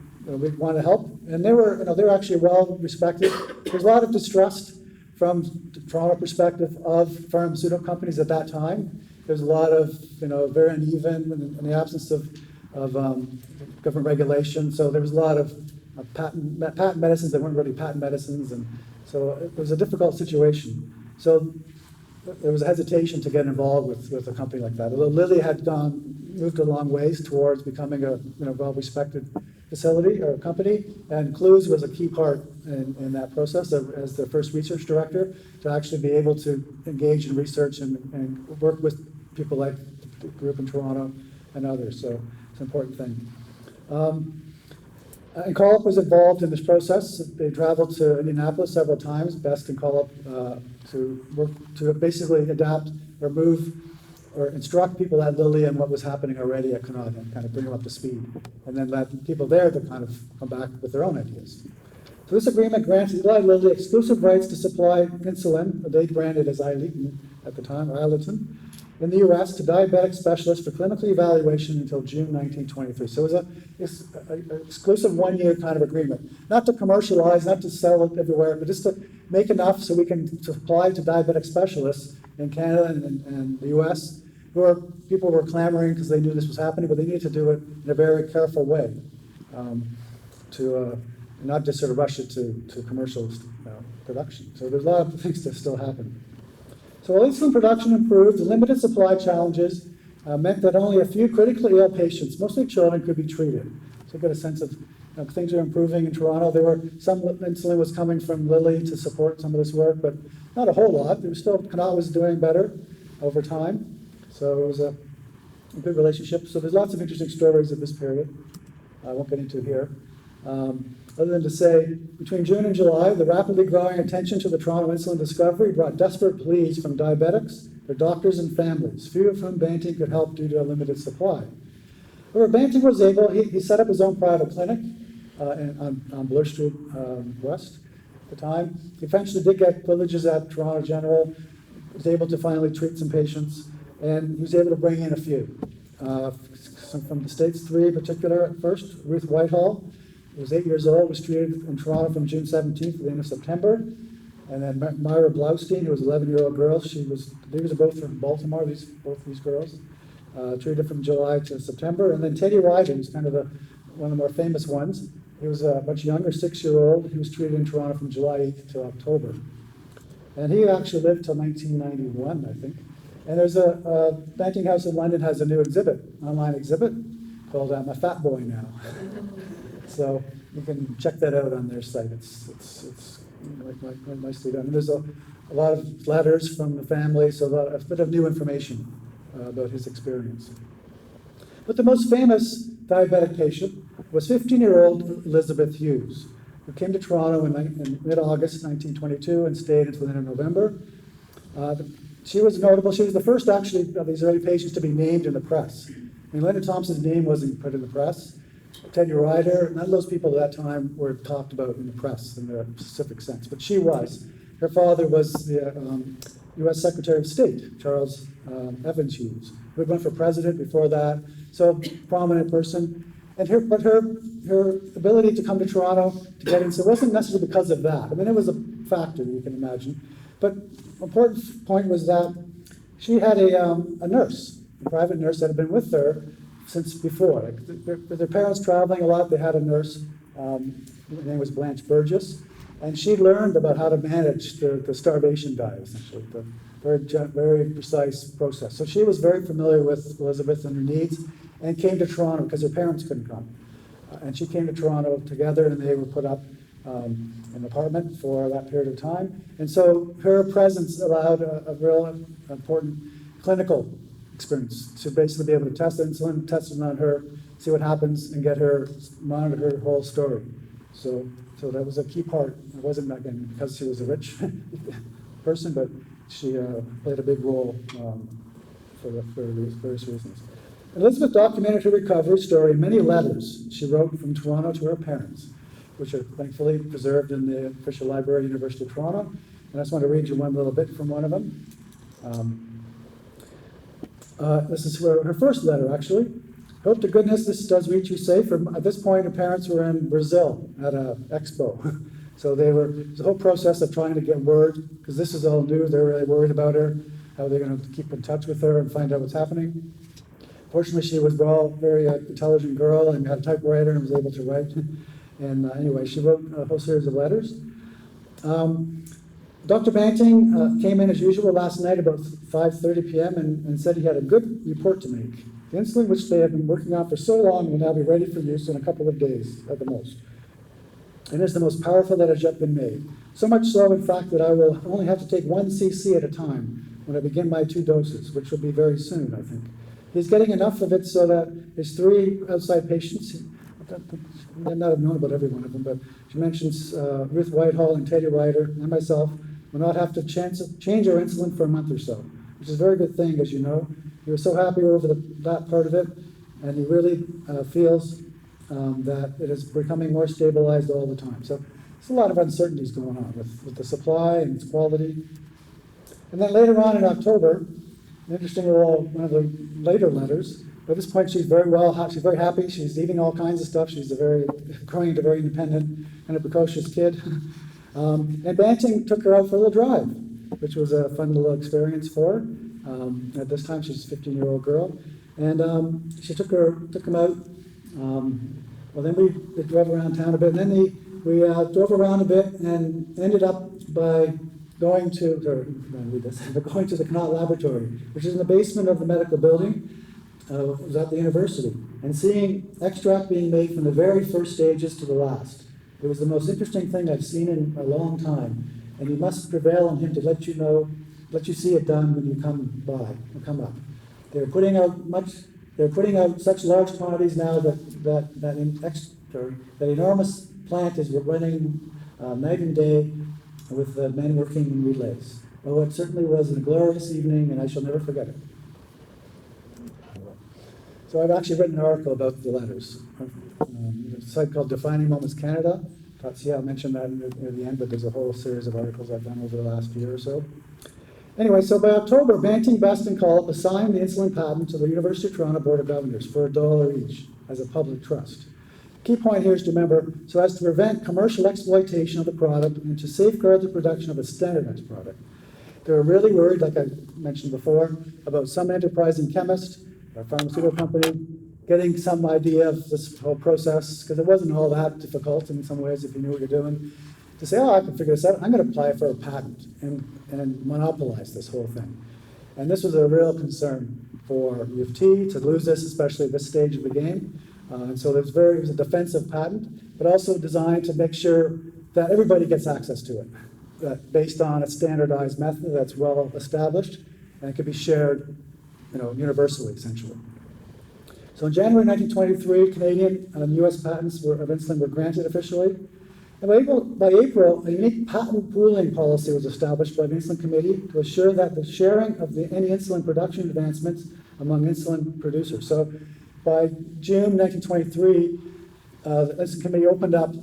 want to help. And they were actually well respected. There's a lot of distrust from the Toronto perspective of pharmaceutical companies at that time. There's a lot of very uneven in the absence of government regulation. So there was a lot of patent medicines that weren't really patent medicines, and so it was a difficult situation. So there was a hesitation to get involved with a company like that. Although Lilly had moved a long ways towards becoming a well-respected facility or company, and Hughes was a key part in that process as the first research director to actually be able to engage in research and work with people like the group in Toronto and others. So it's an important thing. And Collip was involved in this process. They traveled to Indianapolis several times, Best and Collip, to work to basically adapt or move or instruct people at Lilly on what was happening already at Connaught and kind of bring them up to speed. And then let people there to kind of come back with their own ideas. So this agreement grants Eli Lilly exclusive rights to supply insulin, they branded as Ileton at the time, or Ileton, in the U.S. to diabetic specialists for clinical evaluation until June 1923. So it was an exclusive one-year kind of agreement. Not to commercialize, not to sell it everywhere, but just to make enough so we can supply to diabetic specialists in Canada and the U.S. People were clamoring because they knew this was happening, but they needed to do it in a very careful way to not just sort of rush it to commercial production. So there's a lot of things that still happen. So while insulin production improved, the limited supply challenges meant that only a few critically ill patients, mostly children, could be treated. So you get a sense of things are improving in Toronto. There were some insulin was coming from Lilly to support some of this work, but not a whole lot. There was still, Connaught was doing better over time. So it was a good relationship. So there's lots of interesting stories of this period I won't get into here. Other than to say, between June and July, the rapidly growing attention to the Toronto insulin discovery brought desperate pleas from diabetics, their doctors, and families, few of whom Banting could help due to a limited supply. However, Banting was able, he set up his own private clinic on Bloor Street West at the time. He eventually did get privileges at Toronto General, was able to finally treat some patients, and he was able to bring in a few. Some from the States, 3 in particular at first. Ruth Whitehall, who was 8 years old, was treated in Toronto from June 17th to the end of September. And then Myra Blaustein, who was an 11-year-old girl, these are both from Baltimore, both these girls, treated from July to September. And then Teddy Ryder, who's kind of one of the more famous ones. He was much younger, 6-year-old. He was treated in Toronto from July 8th to October. And he actually lived till 1991, I think. And there's a Banting House in London has a new online exhibit, called I'm a Fat Boy Now. So you can check that out on their site. It's quite nicely done. And there's a lot of letters from the family, so a bit of new information about his experience. But the most famous diabetic patient was 15-year-old Elizabeth Hughes, who came to Toronto in mid-August 1922 and stayed until the end of November. She was notable. She was the first, actually, of these early patients to be named in the press. I mean, Leonard Thompson's name wasn't put in the press. Teddy Ryder, none of those people at that time were talked about in the press in the specific sense, but she was. Her father was the U.S. Secretary of State, Charles Evans Hughes, who had run for president before that, so prominent person. And her ability to come to Toronto to get in, so it wasn't necessarily because of that. I mean, it was a factor, you can imagine. But an important point was that she had a nurse, a private nurse that had been with her since before. With their parents traveling a lot, they had a nurse, her name was Blanche Burgess, and she learned about how to manage the starvation diet, essentially, the very precise process. So she was very familiar with Elizabeth and her needs, and came to Toronto because her parents couldn't come. And she came to Toronto together, and they were put up an apartment for that period of time. And so her presence allowed a real important clinical experience to basically be able to test insulin, test it on her, see what happens, and get her, monitor her whole story. So that was a key part. It wasn't, again, because she was a rich person, but she played a big role for various reasons. Elizabeth documented her recovery story in many letters she wrote from Toronto to her parents, which are thankfully preserved in the official library, University of Toronto. And I just want to read you one little bit from one of them. This is her first letter, actually. Hope to goodness this does reach you safe. At this point, her parents were in Brazil at an expo. So it was a whole process of trying to get word, because this is all new. They're really worried about her, how they're going to keep in touch with her and find out what's happening. Fortunately, she was a very intelligent girl and had a typewriter and was able to write. And anyway, she wrote a whole series of letters. Dr. Banting came in as usual last night about 5:30 p.m. and said he had a good report to make. The insulin, which they have been working on for so long, will now be ready for use in a couple of days at the most. And is the most powerful that has yet been made. So much so, in fact, that I will only have to take 1 cc at a time when I begin my 2 doses, which will be very soon, I think. He's getting enough of it so that his 3 outside patients, I may not have known about every one of them, but she mentions Ruth Whitehall and Teddy Ryder and myself will not have to change our insulin for a month or so, which is a very good thing, as you know. He was so happy over that part of it, and he really feels that it is becoming more stabilized all the time. So there's a lot of uncertainties going on with the supply and its quality. And then later on in October, interesting one of the later letters, but at this point she's very well, she's very happy, she's eating all kinds of stuff, she's growing into a very independent and a precocious kid. And Banting took her out for a little drive, which was a fun little experience for her. At this time she's a 15-year-old girl. And she took him out. Well, then we drove around town a bit, and then we drove around a bit and ended up by going to the Connaught Laboratory, which is in the basement of the medical building. It was at the university, and seeing extract being made from the very first stages to the last. It was the most interesting thing I've seen in a long time, and you must prevail on him to let you see it done when you come up. They're putting out such large quantities now that That enormous plant is running night and day with the men working in relays. Oh, it certainly was a glorious evening, and I shall never forget it. So I've actually written an article about the letters. A site called Defining Moments Canada. See, I'll mention that near the end, but there's a whole series of articles I've done over the last year or so. Anyway, so by October, Banting, Best, and Collip assigned the insulin patent to the University of Toronto Board of Governors for $1 each as a public trust. Key point here is to remember, so as to prevent commercial exploitation of the product and to safeguard the production of a standardized product. They were really worried, like I mentioned before, about some enterprising chemist or pharmaceutical company getting some idea of this whole process, because it wasn't all that difficult in some ways if you knew what you're doing, to say, oh, I can figure this out. I'm going to apply for a patent and monopolize this whole thing. And this was a real concern for U of T to lose this, especially at this stage of the game. And so it was a defensive patent, but also designed to make sure that everybody gets access to it, that based on a standardized method that's well established, and it can be shared, universally, essentially. So in January 1923, Canadian and U.S. patents of insulin were granted officially. And by April, a unique patent pooling policy was established by the Insulin Committee to assure that the sharing of any insulin production advancements among insulin producers. So by June 1923, the Insulin Committee opened up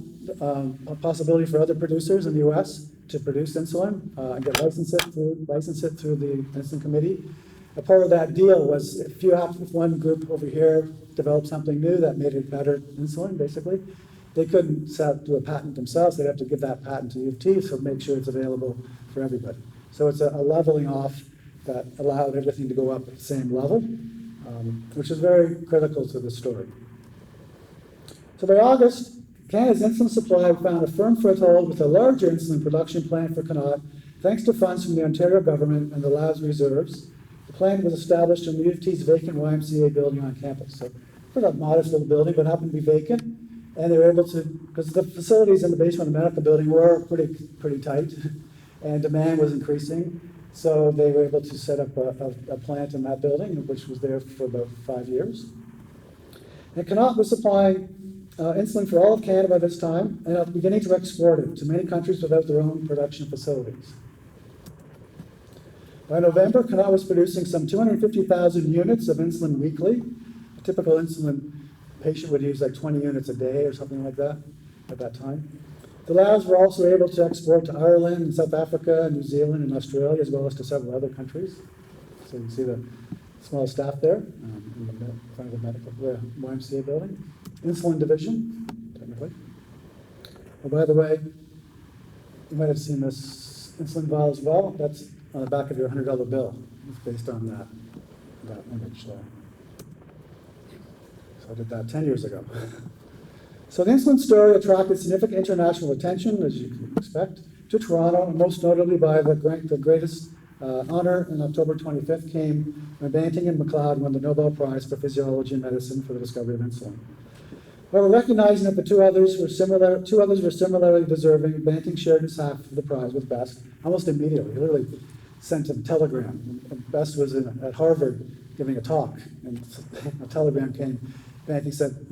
a possibility for other producers in the U.S. to produce insulin and get license it through the Insulin Committee. A part of that deal was if one group over here developed something new that made it better insulin, basically, they couldn't do a patent themselves. They'd have to give that patent to U of T, so make sure it's available for everybody. So it's a leveling off that allowed everything to go up at the same level, which is very critical to the story. So by August, Canada's insulin supply found a firm foothold with a larger insulin production plant for Connaught, thanks to funds from the Ontario government and the lab's reserves. The plant was established in the U of T's vacant YMCA building on campus. So a modest little building, but happened to be vacant. And they were able to, because the facilities in the basement of the medical building were pretty tight, and demand was increasing. So they were able to set up a plant in that building, which was there for about 5 years. And Connaught was supplying insulin for all of Canada by this time, and beginning to export it to many countries without their own production facilities. By November, Connaught was producing some 250,000 units of insulin weekly. A typical insulin patient would use like 20 units a day or something like that at that time. The labs were also able to export to Ireland and South Africa, New Zealand and Australia, as well as to several other countries. So you can see the small staff there in the front of the YMCA building. Insulin division, technically. Oh, by the way, you might have seen this insulin vial as well. That's on the back of your $100 bill. It's based on that image there. So I did that 10 years ago. So the insulin story attracted significant international attention, as you can expect, to Toronto, and most notably by the greatest honor on October 25th came when Banting and MacLeod won the Nobel Prize for Physiology and Medicine for the discovery of insulin. However, recognizing that the two others were similarly deserving, Banting shared his half of the prize with Best almost immediately. He literally sent a telegram. And Best was at Harvard giving a talk, and a telegram came. Banting said,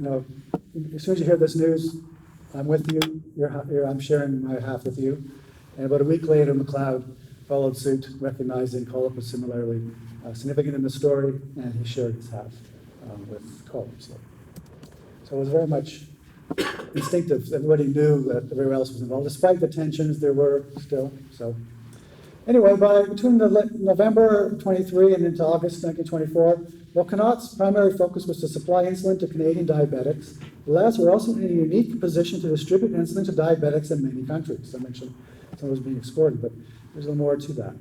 as soon as you hear this news, I'm with you. I'm sharing my half with you. And about a week later, MacLeod followed suit, recognizing Collip was similarly significant in the story, and he shared his half with Collip. So it was very much instinctive. Everybody knew that everyone else was involved, despite the tensions there were still. So anyway, between November 23 and into August 1924, while Connaught's primary focus was to supply insulin to Canadian diabetics, the labs were also in a unique position to distribute insulin to diabetics in many countries. I mentioned some was being exported, but there's a little more to that.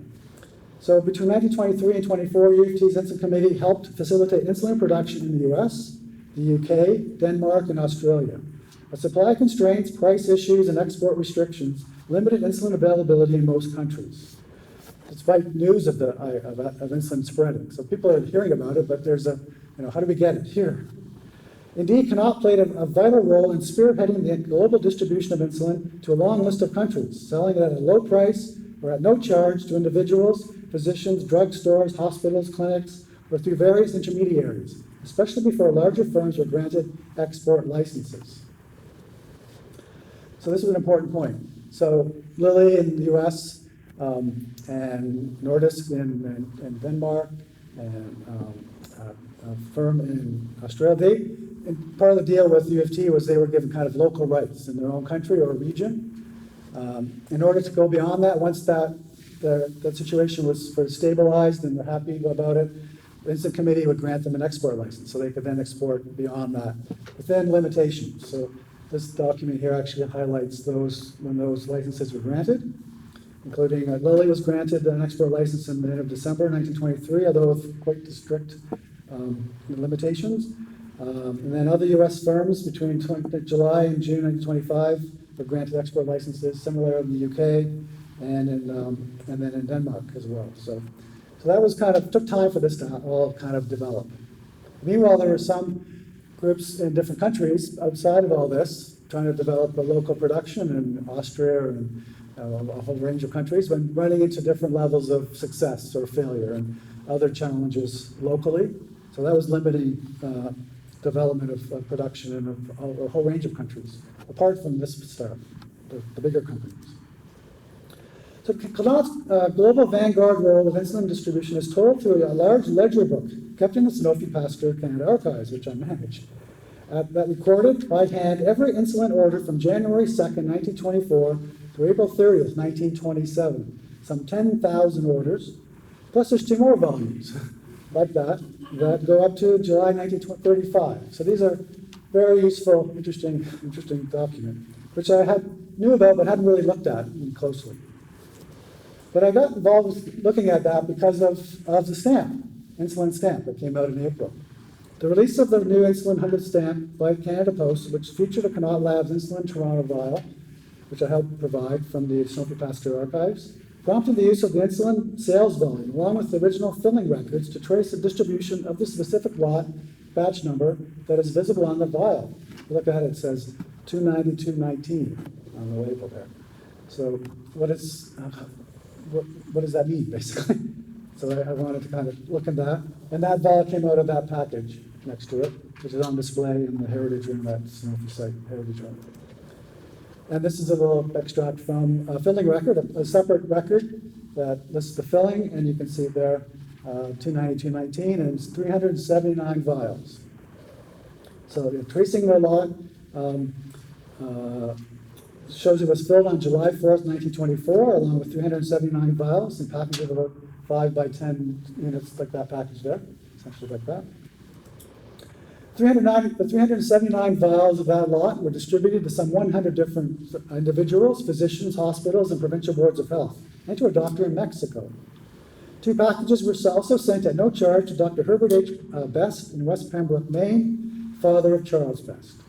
So between 1923 and 24, U of T's Insulin Committee helped facilitate insulin production in the US, the UK, Denmark, and Australia. But supply constraints, price issues, and export restrictions limited insulin availability in most countries, despite news of insulin spreading. So people are hearing about it, but there's how do we get it here? Indeed, Connaught played a vital role in spearheading the global distribution of insulin to a long list of countries, selling it at a low price or at no charge to individuals, physicians, drugstores, hospitals, clinics, or through various intermediaries, especially before larger firms were granted export licenses. So this is an important point. So Lilly in the US, and Nordisk in Denmark, and a firm in Australia, and part of the deal with U of T was they were given kind of local rights in their own country or region. In order to go beyond that, once that situation was sort of stabilized and they're happy about it, the Insulin Committee would grant them an export license, so they could then export beyond that, within limitations. So this document here actually highlights those, when those licenses were granted, including Lilly was granted an export license in the end of December 1923, although with quite strict limitations. And then other US firms between July and June 1925 were granted export licenses, similar in the UK and then in Denmark as well. So that was took time for this to all kind of develop. Meanwhile, there were some groups in different countries outside of all this trying to develop a local production in Austria and a whole range of countries, but running into different levels of success or failure and other challenges locally. So that was limiting development of production in a whole range of countries, apart from this start, the bigger companies. So Connaught's global vanguard role of insulin distribution is told through a large ledger book kept in the Sanofi Pasteur Canada archives, which I manage, that recorded by hand every insulin order from January 2nd, 1924 to April 30th, 1927. Some 10,000 orders, plus there's 2 more volumes like that go up to July 1935. So these are very useful, interesting document, which I knew about but hadn't really looked at closely. But I got involved with looking at that because of the stamp, insulin stamp that came out in April. The release of the new insulin 100 stamp by Canada Post, which featured a Connaught Labs insulin Toronto vial, which I helped provide from the Sanofi Pasteur archives, prompted the use of the insulin sales volume, along with the original filling records, to trace the distribution of the specific lot batch number that is visible on the vial. If you look at it, it says 29219 on the label there. So what does that mean, basically? So I wanted to kind of look at that. And that vial came out of that package next to it, which is on display in the Heritage Room at Sanofi site, Heritage Room. And this is a little extract from a filling record, a separate record that lists the filling, and you can see there 29219, and it's 379 vials. So tracing the lot shows it was filled on July 4th, 1924, along with 379 vials and packages of about 5 by 10 units like that package there, essentially like that. The 379 vials of that lot were distributed to some 100 different individuals, physicians, hospitals, and provincial boards of health, and to a doctor in Mexico. 2 packages were also sent at no charge to Dr. Herbert H. Best in West Pembroke, Maine, father of Charles Best.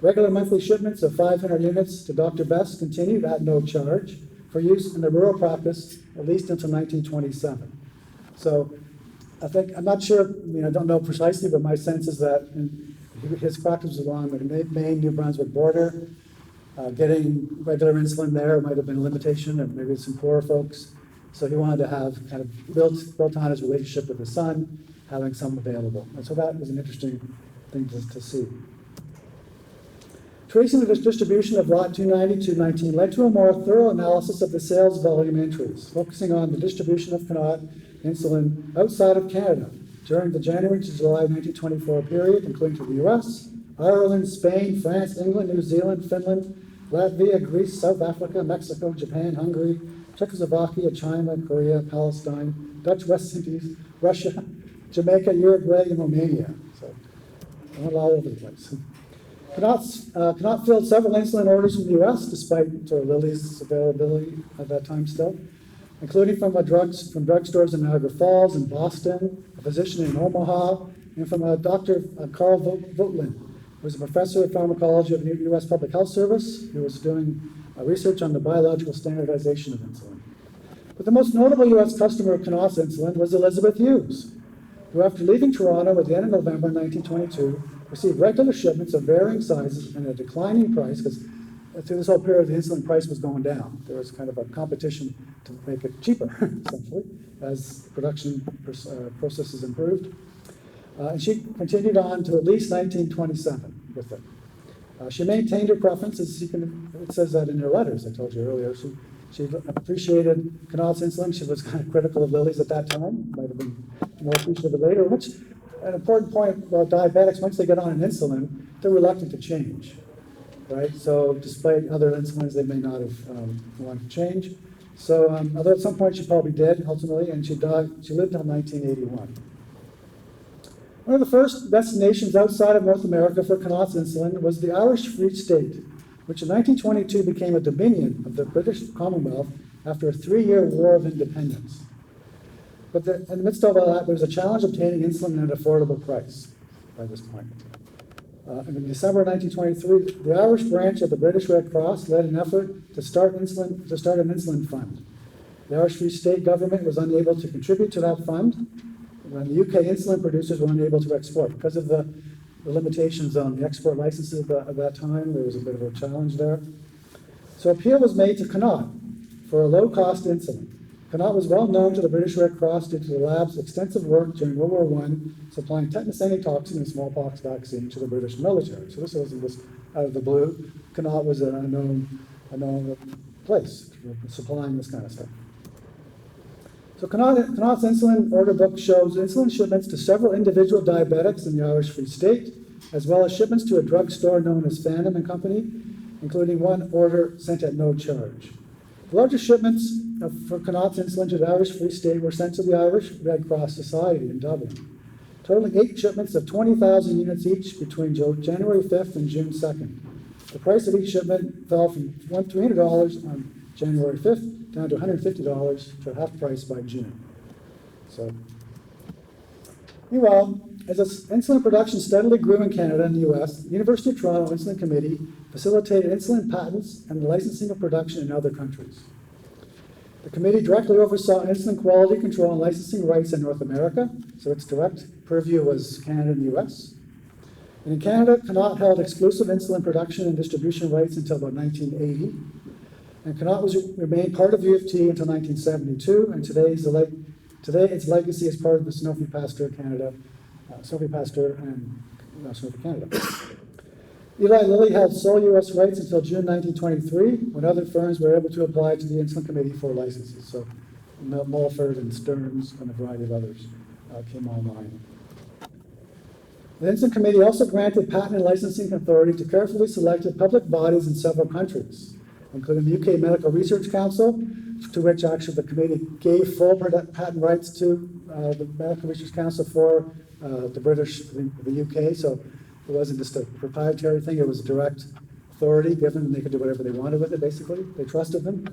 Regular monthly shipments of 500 units to Dr. Best continued at no charge for use in the rural practice at least until 1927. So I'm not sure, I don't know precisely, but my sense is that his practice was along the Maine, New Brunswick border. Getting regular insulin there might have been a limitation, and maybe some poorer folks. So he wanted to have kind of built on his relationship with his son, having some available. And so that was an interesting thing to see. Tracing the distribution of lot 290-219 led to a more thorough analysis of the sales volume entries, focusing on the distribution of Connaught insulin outside of Canada during the January to July 1924 period, including to the US, Ireland, Spain, France, England, New Zealand, Finland, Latvia, Greece, South Africa, Mexico, Japan, Hungary, Czechoslovakia, China, Korea, Palestine, Dutch West Indies, Russia, Jamaica, Uruguay, and Romania. So I went all over the place. Connaught filled several insulin orders from the US, despite Lilly's availability at that time still, including from drugstores in Niagara Falls and Boston, a physician in Omaha, and from Dr. Carl Voetlin, who was a professor of pharmacology at the U.S. Public Health Service, who was doing research on the biological standardization of insulin. But the most notable U.S. customer of Connaught's insulin was Elizabeth Hughes, who, after leaving Toronto at the end of November 1922, received regular shipments of varying sizes and a declining price, because through this whole period, the insulin price was going down. There was kind of a competition to make it cheaper, essentially, as production processes improved. And she continued on to at least 1927 with it. She maintained her preference, as you can, it says that in her letters, I told you earlier. She appreciated Connaught's insulin. She was kind of critical of Lilly's at that time, might have been more appreciative of it later, which, an important point about diabetics, once they get on an insulin, they're reluctant to change, right? So despite other insulins, they may not have wanted to change. So although at some point she probably did, ultimately, and she lived until 1981. One of the first destinations outside of North America for Connaught's insulin was the Irish Free State, which in 1922 became a dominion of the British Commonwealth after a 3-year war of independence. But in the midst of all that, there was a challenge obtaining insulin at an affordable price by this point. And in December 1923, the Irish branch of the British Red Cross led an effort to start an insulin fund. The Irish Free State government was unable to contribute to that fund, when the UK insulin producers were unable to export. Because of the limitations on the export licenses at that time, there was a bit of a challenge there. So appeal was made to Connaught for a low-cost insulin. Connaught was well known to the British Red Cross due to the lab's extensive work during World War I, supplying tetanus antitoxin and smallpox vaccine to the British military. So this wasn't just out of the blue. Connaught was a known place for supplying this kind of stuff. So Connaught's insulin order book shows insulin shipments to several individual diabetics in the Irish Free State, as well as shipments to a drugstore known as Phantom and Company, including one order sent at no charge. The largest shipments for Connaught's insulin to the Irish Free State were sent to the Irish Red Cross Society in Dublin, totaling 8 shipments of 20,000 units each between January 5th and June 2nd. The price of each shipment fell from $300 on January 5th down to $150 to half price by June. So, meanwhile, as insulin production steadily grew in Canada and the US, the University of Toronto Insulin Committee facilitated insulin patents and the licensing of production in other countries. The committee directly oversaw insulin quality control and licensing rights in North America, so its direct purview was Canada and the US. And in Canada, Connaught held exclusive insulin production and distribution rights until about 1980. And Connaught remained part of U of T until 1972, and today its legacy is part of the Sanofi Pasteur Canada, Sanofi Pasteur and Sanofi Canada. Eli Lilly held sole U.S. rights until June 1923, when other firms were able to apply to the Insulin Committee for licenses. So Mulford and Stearns and a variety of others came online. The Insulin Committee also granted patent and licensing authority to carefully selected public bodies in several countries, including the UK Medical Research Council, to which actually the committee gave full patent rights to the Medical Research Council for the British, the UK. So it wasn't just a proprietary thing, it was direct authority given, and they could do whatever they wanted with it, basically. They trusted them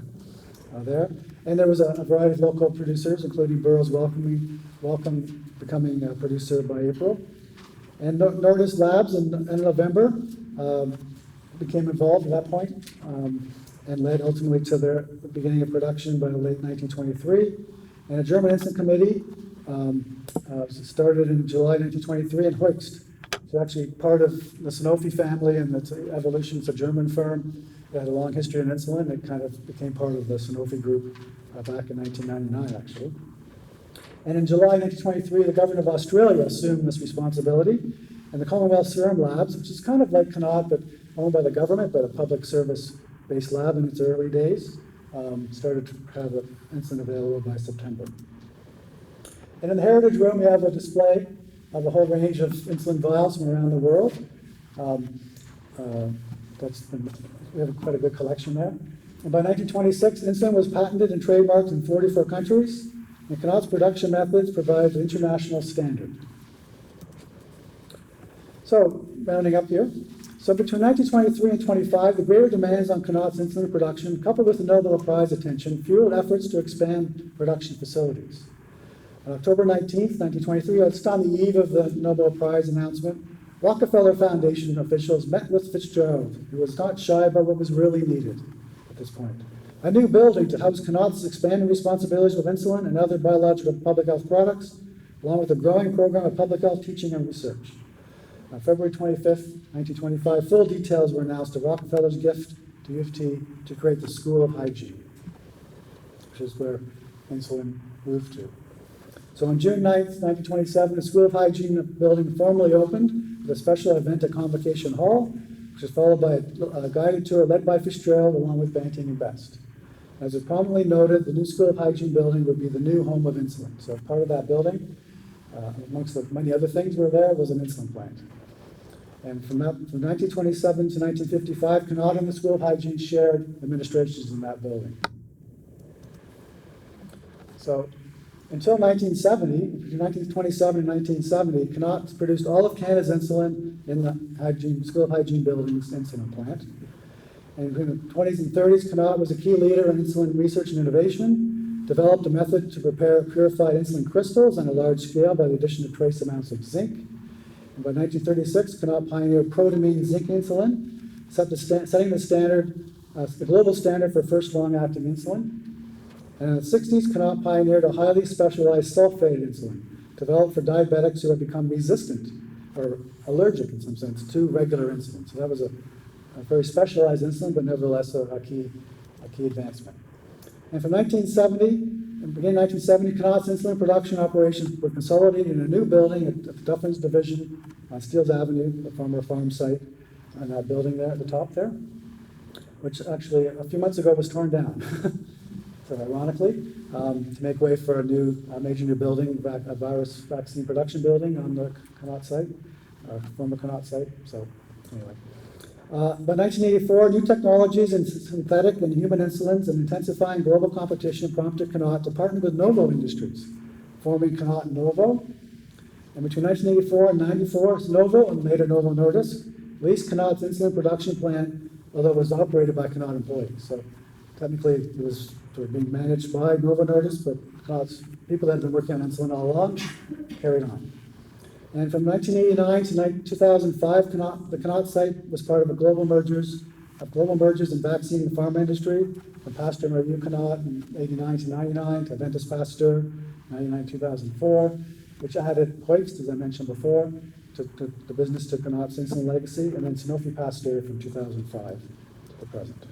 there. And there was a variety of local producers, including Burroughs Wellcome becoming a producer by April. And Nordis Labs in November became involved at that point, and led ultimately to their beginning of production by the late 1923. And a German Insulin Committee started in July 1923 in Heuxt. So actually part of the Sanofi family and its evolution. It's a German firm that had a long history in insulin. It kind of became part of the Sanofi group back in 1999, actually. And in July 1923, the government of Australia assumed this responsibility, and the Commonwealth Serum Labs, which is kind of like Connaught, but owned by the government, but a public service-based lab in its early days, started to have insulin available by September. And in the Heritage Room, we have a display of a whole range of insulin vials from around the world. We have quite a good collection there. And by 1926, insulin was patented and trademarked in 44 countries, and Connaught's production methods provided an international standard. So, rounding up here. So between 1923 and 25, the greater demands on Connaught's insulin production, coupled with the Nobel Prize attention, fueled efforts to expand production facilities. On October 19th, 1923, just on the eve of the Nobel Prize announcement, Rockefeller Foundation officials met with Fitzgerald, who was not shy about what was really needed at this point. A new building to house Connaught's expanding responsibilities with insulin and other biological public health products, along with a growing program of public health teaching and research. On February 25th, 1925, full details were announced of Rockefeller's gift to U of T to create the School of Hygiene, which is where insulin moved to. So on June 9th, 1927, the School of Hygiene building formally opened with a special event at Convocation Hall, which is followed by a guided tour led by Fitzgerald along with Banting and Best. As is prominently noted, the new School of Hygiene building would be the new home of insulin. So part of that building, amongst the many other things were there, was an insulin plant. And from 1927 to 1955, Connaught and the School of Hygiene shared administrations in that building. So until 1970, between 1927 and 1970, Connaught produced all of Canada's insulin in the School of Hygiene building's insulin plant. And between the 20s and 30s, Connaught was a key leader in insulin research and innovation, developed a method to prepare purified insulin crystals on a large scale by the addition of trace amounts of zinc. And by 1936, Connaught pioneered protamine zinc insulin, setting the standard, the global standard for first long-acting insulin. And in the 60s, Connaught pioneered a highly specialized sulfate insulin, developed for diabetics who had become resistant or allergic in some sense to regular insulin. So that was a very specialized insulin, but nevertheless a key advancement. And from 1970, beginning 1970, Connaught's insulin production operations were consolidated in a new building at the Duffins Division on Steeles Avenue, the former farm site, and that building there at the top there, which actually a few months ago was torn down. So ironically, to make way for a major new building, a virus vaccine production building on the Connaught site, former Connaught site. So anyway. By 1984, new technologies in synthetic and human insulins and intensifying global competition prompted Connaught to partner with Novo Industries, forming Connaught Novo. And between 1984 and 94, Novo, and later Novo Nordisk, leased Connaught's insulin production plant, although it was operated by Connaught employees. So technically, it was sort of being managed by Novo Nordisk, but Connaught's people that had been working on insulin all along carried on. And from 1989 to 2005, the Connaught site was part of global mergers in vaccine and pharma industry, from Pasteur Marie Connaught in 89 to 99, to Aventis Pasteur, 99 2004, which added Hoist, as I mentioned before, to the business to Connaught's insulin legacy, and then Sanofi Pasteur from 2005 to the present.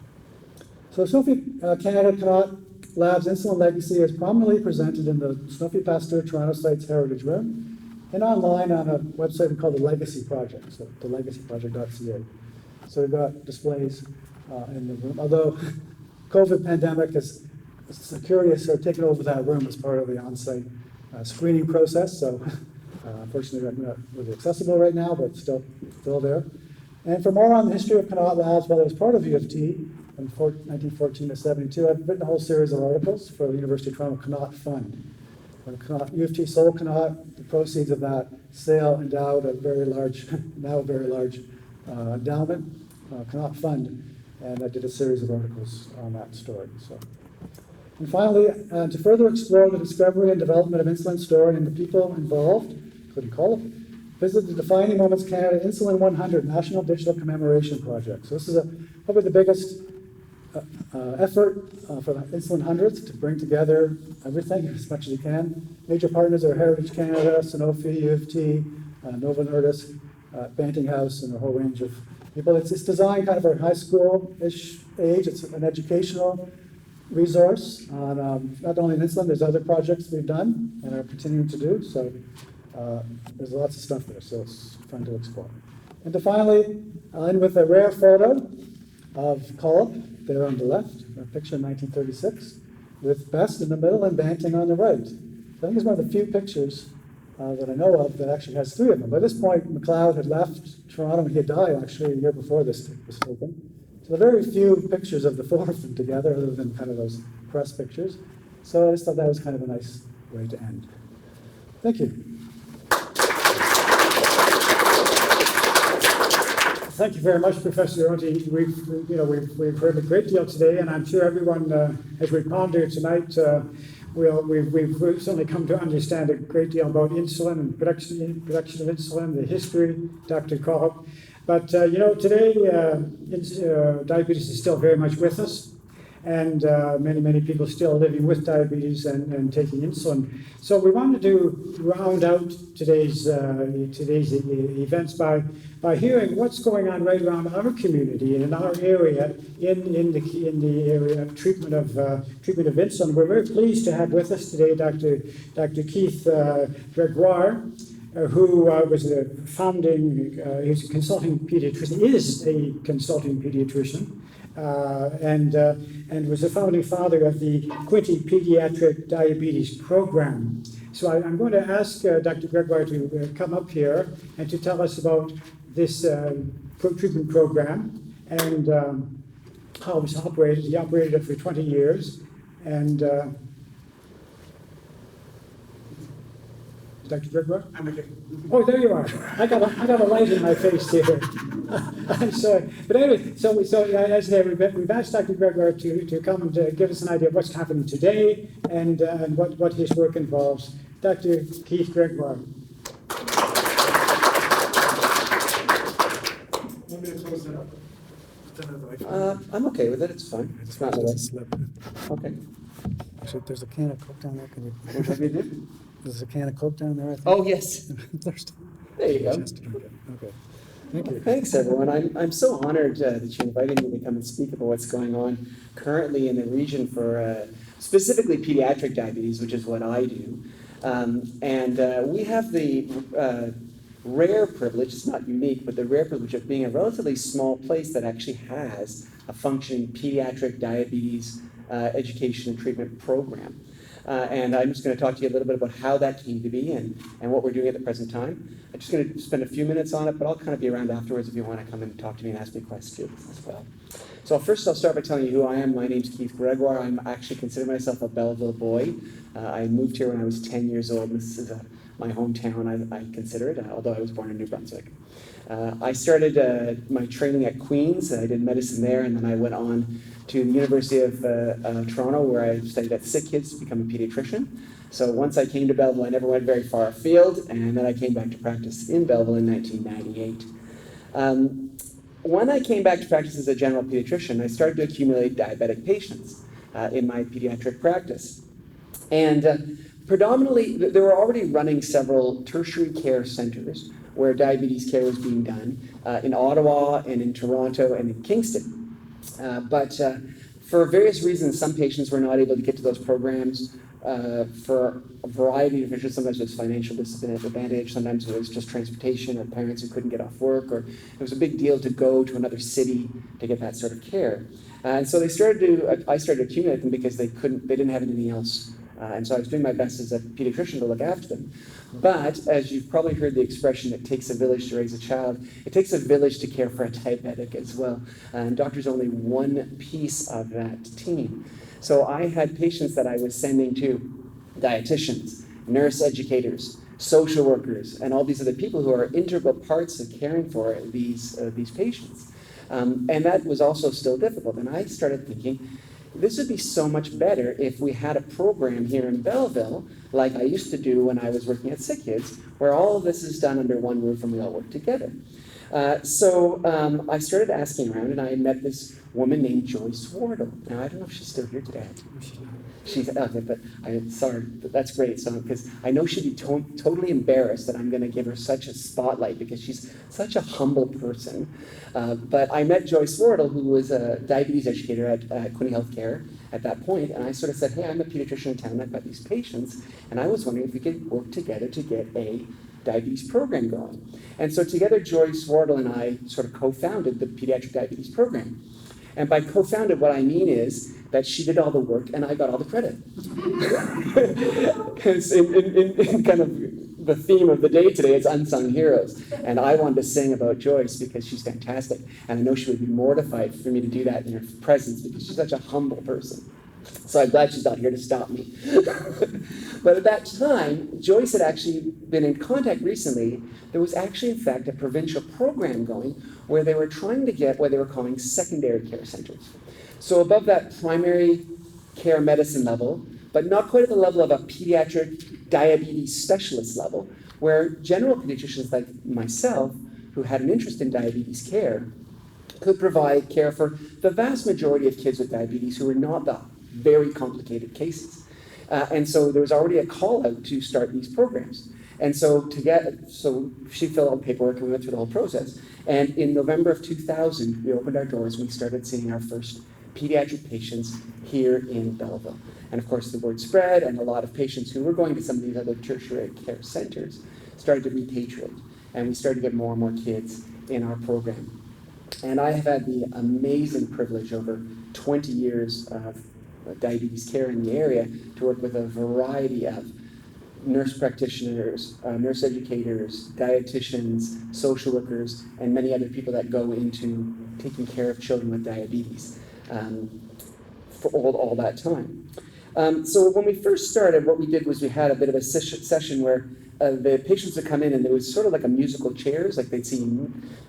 So Sanofi Canada Connaught Labs insulin legacy is prominently presented in the Sanofi Pasteur Toronto site's Heritage Room, and online on a website we call the Legacy Project, so thelegacyproject.ca. So we've got displays in the room, although COVID pandemic has, security has sort of taken over that room as part of the on-site screening process, so unfortunately not really accessible right now, but still there. And for more on the history of Connaught Labs, while it was part of U of T from 1914 to 72, I've written a whole series of articles for the University of Toronto Connaught Fund. When U of T sold Connaught, the proceeds of that sale endowed a very large, now very large endowment, Connaught Fund, and I did a series of articles on that story. So, and finally, to further explore the discovery and development of insulin storage and the people involved, including Collip, visit the Defining Moments Canada Insulin 100 National Digital Commemoration Project. So this is probably the biggest effort for the Insulin 100s to bring together everything as much as you can. Major partners are Heritage Canada, Sanofi, U of T, Novo Nordisk, Banting House, and a whole range of people. It's designed kind of for high school-ish age. It's an educational resource on not only insulin, there's other projects we've done and are continuing to do. So there's lots of stuff there, so it's fun to explore. And to finally, I'll end with a rare photo of Collip there on the left, a picture in 1936, with Best in the middle and Banting on the right. So I think it's one of the few pictures that I know of that actually has three of them. By this point, McLeod had left Toronto, and he had died actually a year before this was taken. So very few pictures of the four of them together, other than kind of those press pictures. So I just thought that was kind of a nice way to end. Thank you. Thank you very much, Professor Rutty. We've heard a great deal today, and I'm sure everyone, as we ponder tonight, we've certainly come to understand a great deal about insulin and production of insulin, the history, Dr. Collip. But today diabetes is still very much with us, and many people still living with diabetes and taking insulin. So we wanted to round out today's events by hearing what's going on right around our community and in our area in the area of treatment of insulin. We're very pleased to have with us today Dr. Keith Gregoire, who was the founding, he's a consulting pediatrician, is a consulting pediatrician, and was the founding father of the Quinte Pediatric Diabetes Program. So I'm going to ask Dr. Gregoire to come up here and to tell us about this treatment program and how it was operated. He operated it for 20 years. And Dr. Gregoire? I'm okay. Oh, there you are. I got a light in my face here. I'm sorry. But anyway, so as I said, we've asked Dr. Gregoire to come and give us an idea of what's happening today and what his work involves. Dr. Keith Gregoire. Want me to close that up? I'm okay with it. It's fine. It's not the way. Okay. Actually, there's a can of Coke down there. Can you? What do you do? There's a can of Coke down there, I think. Oh, yes. Thirsty. There you go. Just to drink it. Okay. Thank you. Thanks, everyone. I'm so honored that you invited me to come and speak about what's going on currently in the region for specifically pediatric diabetes, which is what I do. We have the rare privilege, it's not unique, but the rare privilege of being a relatively small place that actually has a functioning pediatric diabetes education and treatment program. And I'm just going to talk to you a little bit about how that came to be and what we're doing at the present time. I'm just going to spend a few minutes on it, but I'll kind of be around afterwards if you want to come and talk to me and ask me questions as well. So first I'll start by telling you who I am. My name's Keith Gregoire. I'm actually consider myself a Belleville boy. I moved here when I was 10 years old. This is my hometown, I consider it, although I was born in New Brunswick. I started my training at Queen's. I did medicine there, and then I went on to the University of Toronto, where I studied at Sick Kids to become a pediatrician. So once I came to Belleville, I never went very far afield, and then I came back to practice in Belleville in 1998. When I came back to practice as a general pediatrician, I started to accumulate diabetic patients in my pediatric practice. And predominantly, they were already running several tertiary care centers where diabetes care was being done in Ottawa and in Toronto and in Kingston. But for various reasons, some patients were not able to get to those programs for a variety of issues. Sometimes it was financial disadvantage, sometimes it was just transportation or parents who couldn't get off work, or it was a big deal to go to another city to get that sort of care. And so I started to accumulate them because they didn't have anything else. And so I was doing my best as a pediatrician to look after them. But as you've probably heard the expression, it takes a village to raise a child, it takes a village to care for a diabetic as well. And doctor's only one piece of that team. So I had patients that I was sending to dietitians, nurse educators, social workers, and all these other people who are integral parts of caring for these patients. And that was also still difficult. And I started thinking, this would be so much better if we had a program here in Belleville, like I used to do when I was working at Sick Kids, where all of this is done under one roof and we all work together. So I started asking around, and I met this woman named Joyce Wardle. Now, I don't know if she's still here today. She's okay, but I'm sorry, but that's great. So, because I know she'd be totally embarrassed that I'm going to give her such a spotlight because she's such a humble person. But I met Joyce Wardle, who was a diabetes educator at Quinte Healthcare at that point, and I sort of said, hey, I'm a pediatrician in town, I've got these patients, and I was wondering if we could work together to get a diabetes program going. And so together, Joyce Wardle and I sort of co-founded the pediatric diabetes program. And by co-founded, what I mean is that she did all the work and I got all the credit. Because in kind of the theme of the day today, it's unsung heroes. And I wanted to sing about Joyce because she's fantastic. And I know she would be mortified for me to do that in her presence because she's such a humble person. So I'm glad she's not here to stop me. But at that time, Joyce had actually been in contact recently. There was actually, in fact, a provincial program going where they were trying to get what they were calling secondary care centers. So above that primary care medicine level, but not quite at the level of a pediatric diabetes specialist level, where general pediatricians like myself, who had an interest in diabetes care, could provide care for the vast majority of kids with diabetes who were not the very complicated cases. And so there was already a call out to start these programs. And so she filled out paperwork and we went through the whole process. And in November of 2000, we opened our doors and we started seeing our first pediatric patients here in Belleville. And of course the word spread, and a lot of patients who were going to some of these other tertiary care centers started to repatriate, and we started to get more and more kids in our program. And I have had the amazing privilege over 20 years of diabetes care in the area to work with a variety of nurse practitioners, nurse educators, dietitians, social workers, and many other people that go into taking care of children with diabetes for all that time. So when we first started, what we did was we had a bit of a session where the patients would come in and there was sort of like a musical chairs, like they'd see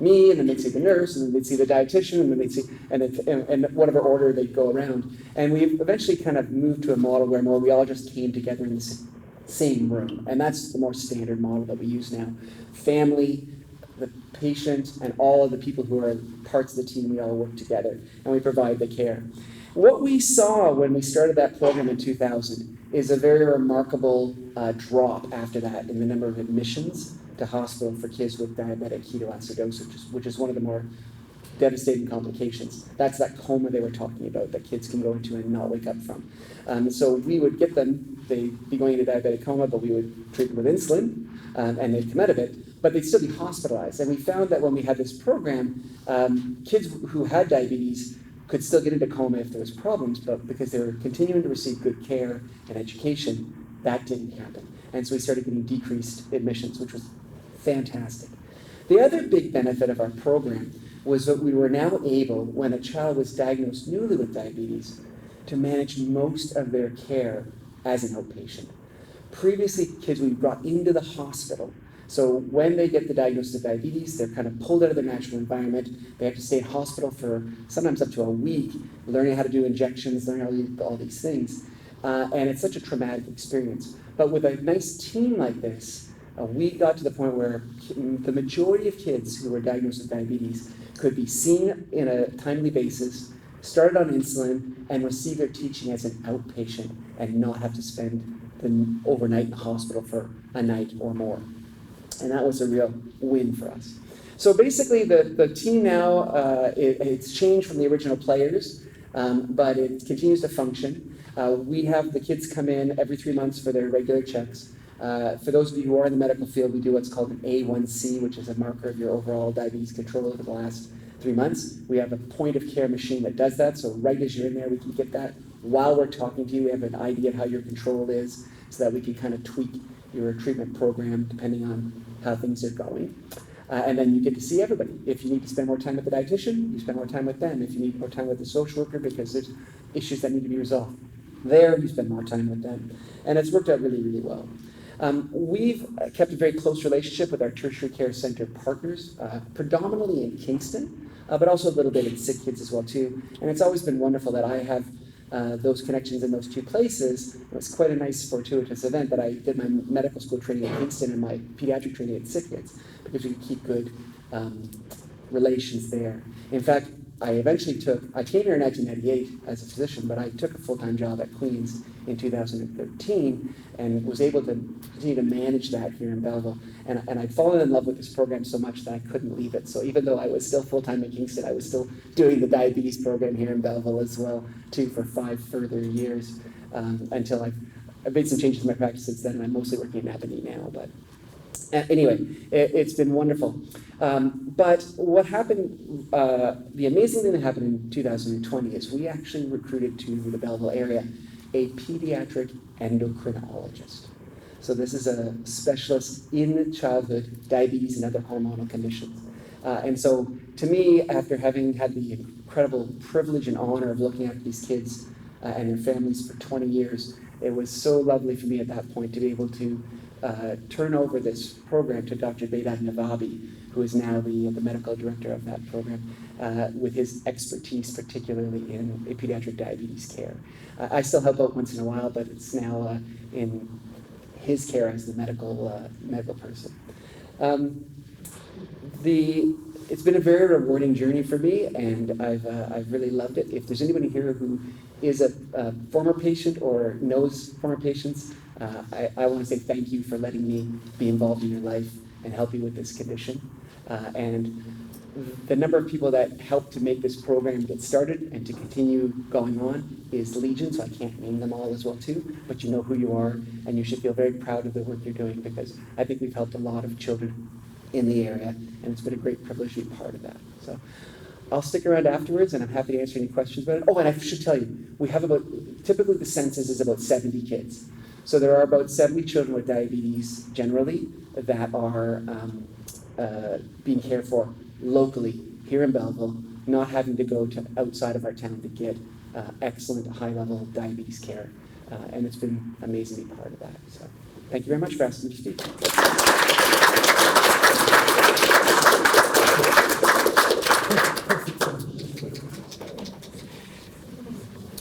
me, and then they'd see the nurse, and then they'd see the dietitian, and then they'd see, and whatever order they'd go around. And we eventually kind of moved to a model where we all just came together in the same room. And that's the more standard model that we use now. Family, the patient, and all of the people who are parts of the team, we all work together, and we provide the care. What we saw when we started that program in 2000 is a very remarkable drop after that in the number of admissions to hospital for kids with diabetic ketoacidosis, which is one of the more devastating complications. That's that coma they were talking about that kids can go into and not wake up from. So we would get them, they'd be going into diabetic coma, but we would treat them with insulin, and they'd come out of it, but they'd still be hospitalized. And we found that when we had this program, kids who had diabetes could still get into coma if there was problems, but because they were continuing to receive good care and education, that didn't happen. And so we started getting decreased admissions, which was fantastic. The other big benefit of our program was that we were now able, when a child was diagnosed newly with diabetes, to manage most of their care as an outpatient. Previously, kids would be brought into the hospital. So when they get the diagnosis of diabetes, they're kind of pulled out of their natural environment. They have to stay in hospital for sometimes up to a week, learning how to do injections, learning all these things. And it's such a traumatic experience. But with a nice team like this, we got to the point where the majority of kids who were diagnosed with diabetes could be seen in a timely basis, started on insulin, and receive their teaching as an outpatient and not have to spend the overnight in the hospital for a night or more. And that was a real win for us. So basically, the team now, it's changed from the original players, but it continues to function. We have the kids come in every 3 months for their regular checks. For those of you who are in the medical field, we do what's called an A1C, which is a marker of your overall diabetes control over the last 3 months. We have a point of care machine that does that, so right as you're in there, we can get that. While we're talking to you, we have an idea of how your control is, so that we can kind of tweak your treatment program depending on how things are going. And then you get to see everybody. If you need to spend more time with the dietitian, you spend more time with them. If you need more time with the social worker because there's issues that need to be resolved there, you spend more time with them. And it's worked out really, really well. We've kept a very close relationship with our tertiary care center partners, predominantly in Kingston, but also a little bit in Sick Kids as well too. And it's always been wonderful that I have those connections in those two places. It was quite a nice fortuitous event that I did my medical school training in Kingston and my pediatric training at Sick Kids, because we could keep good relations there. In fact, I came here in 1998 as a physician, but I took a full-time job at Queen's in 2013 and was able to continue to manage that here in Belleville. And I'd fallen in love with this program so much that I couldn't leave it. So even though I was still full-time in Kingston, I was still doing the diabetes program here in Belleville as well, too, for 5 further years until I've made some changes in my practice since then, and I'm mostly working in Ebony now. But anyway, it's been wonderful. But what happened, the amazing thing that happened in 2020 is we actually recruited to the Belleville area a pediatric endocrinologist. So this is a specialist in childhood diabetes and other hormonal conditions. And so to me, after having had the incredible privilege and honor of looking after these kids and their families for 20 years, it was so lovely for me at that point to be able to turn over this program to Dr. Bedad Navabi, who is now the medical director of that program, with his expertise, particularly in pediatric diabetes care. I still help out once in a while, but it's now in his care as the medical person. It's been a very rewarding journey for me, and I've really loved it. If there's anybody here who is a former patient or knows former patients, I want to say thank you for letting me be involved in your life and help you with this condition. And the number of people that helped to make this program get started and to continue going on is legion, so I can't name them all as well too, but you know who you are, and you should feel very proud of the work you're doing, because I think we've helped a lot of children in the area, and it's been a great privilege to be part of that. So I'll stick around afterwards, and I'm happy to answer any questions about it. Oh, and I should tell you, we have typically the census is about 70 kids. So there are about 70 children with diabetes generally that are being cared for locally here in Belleville, not having to go to outside of our town to get excellent high-level diabetes care. And it's been amazing to be part of that. So thank you very much for asking me to speak.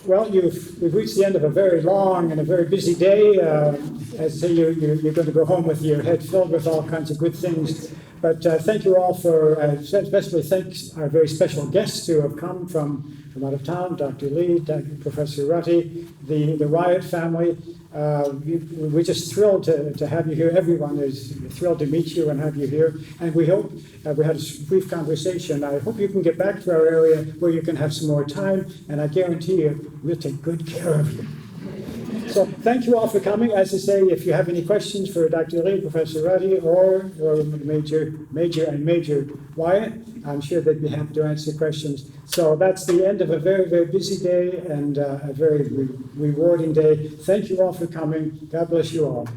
Well, we've reached the end of a very long and a very busy day. As I say, you're going to go home with your head filled with all kinds of good things. But thank you all for, especially thanks our very special guests who have come from out of town, Dr. Lee, Professor Rutty, the Wyatt family. We're just thrilled to have you here. Everyone is thrilled to meet you and have you here. And we hope, we had a brief conversation. I hope you can get back to our area where you can have some more time. And I guarantee you, we'll take good care of you. So thank you all for coming. As I say, if you have any questions for Dr. Lee, Professor Rutty, or Major Wyatt, I'm sure they'd be happy to answer questions. So that's the end of a very, very busy day and a very rewarding day. Thank you all for coming. God bless you all.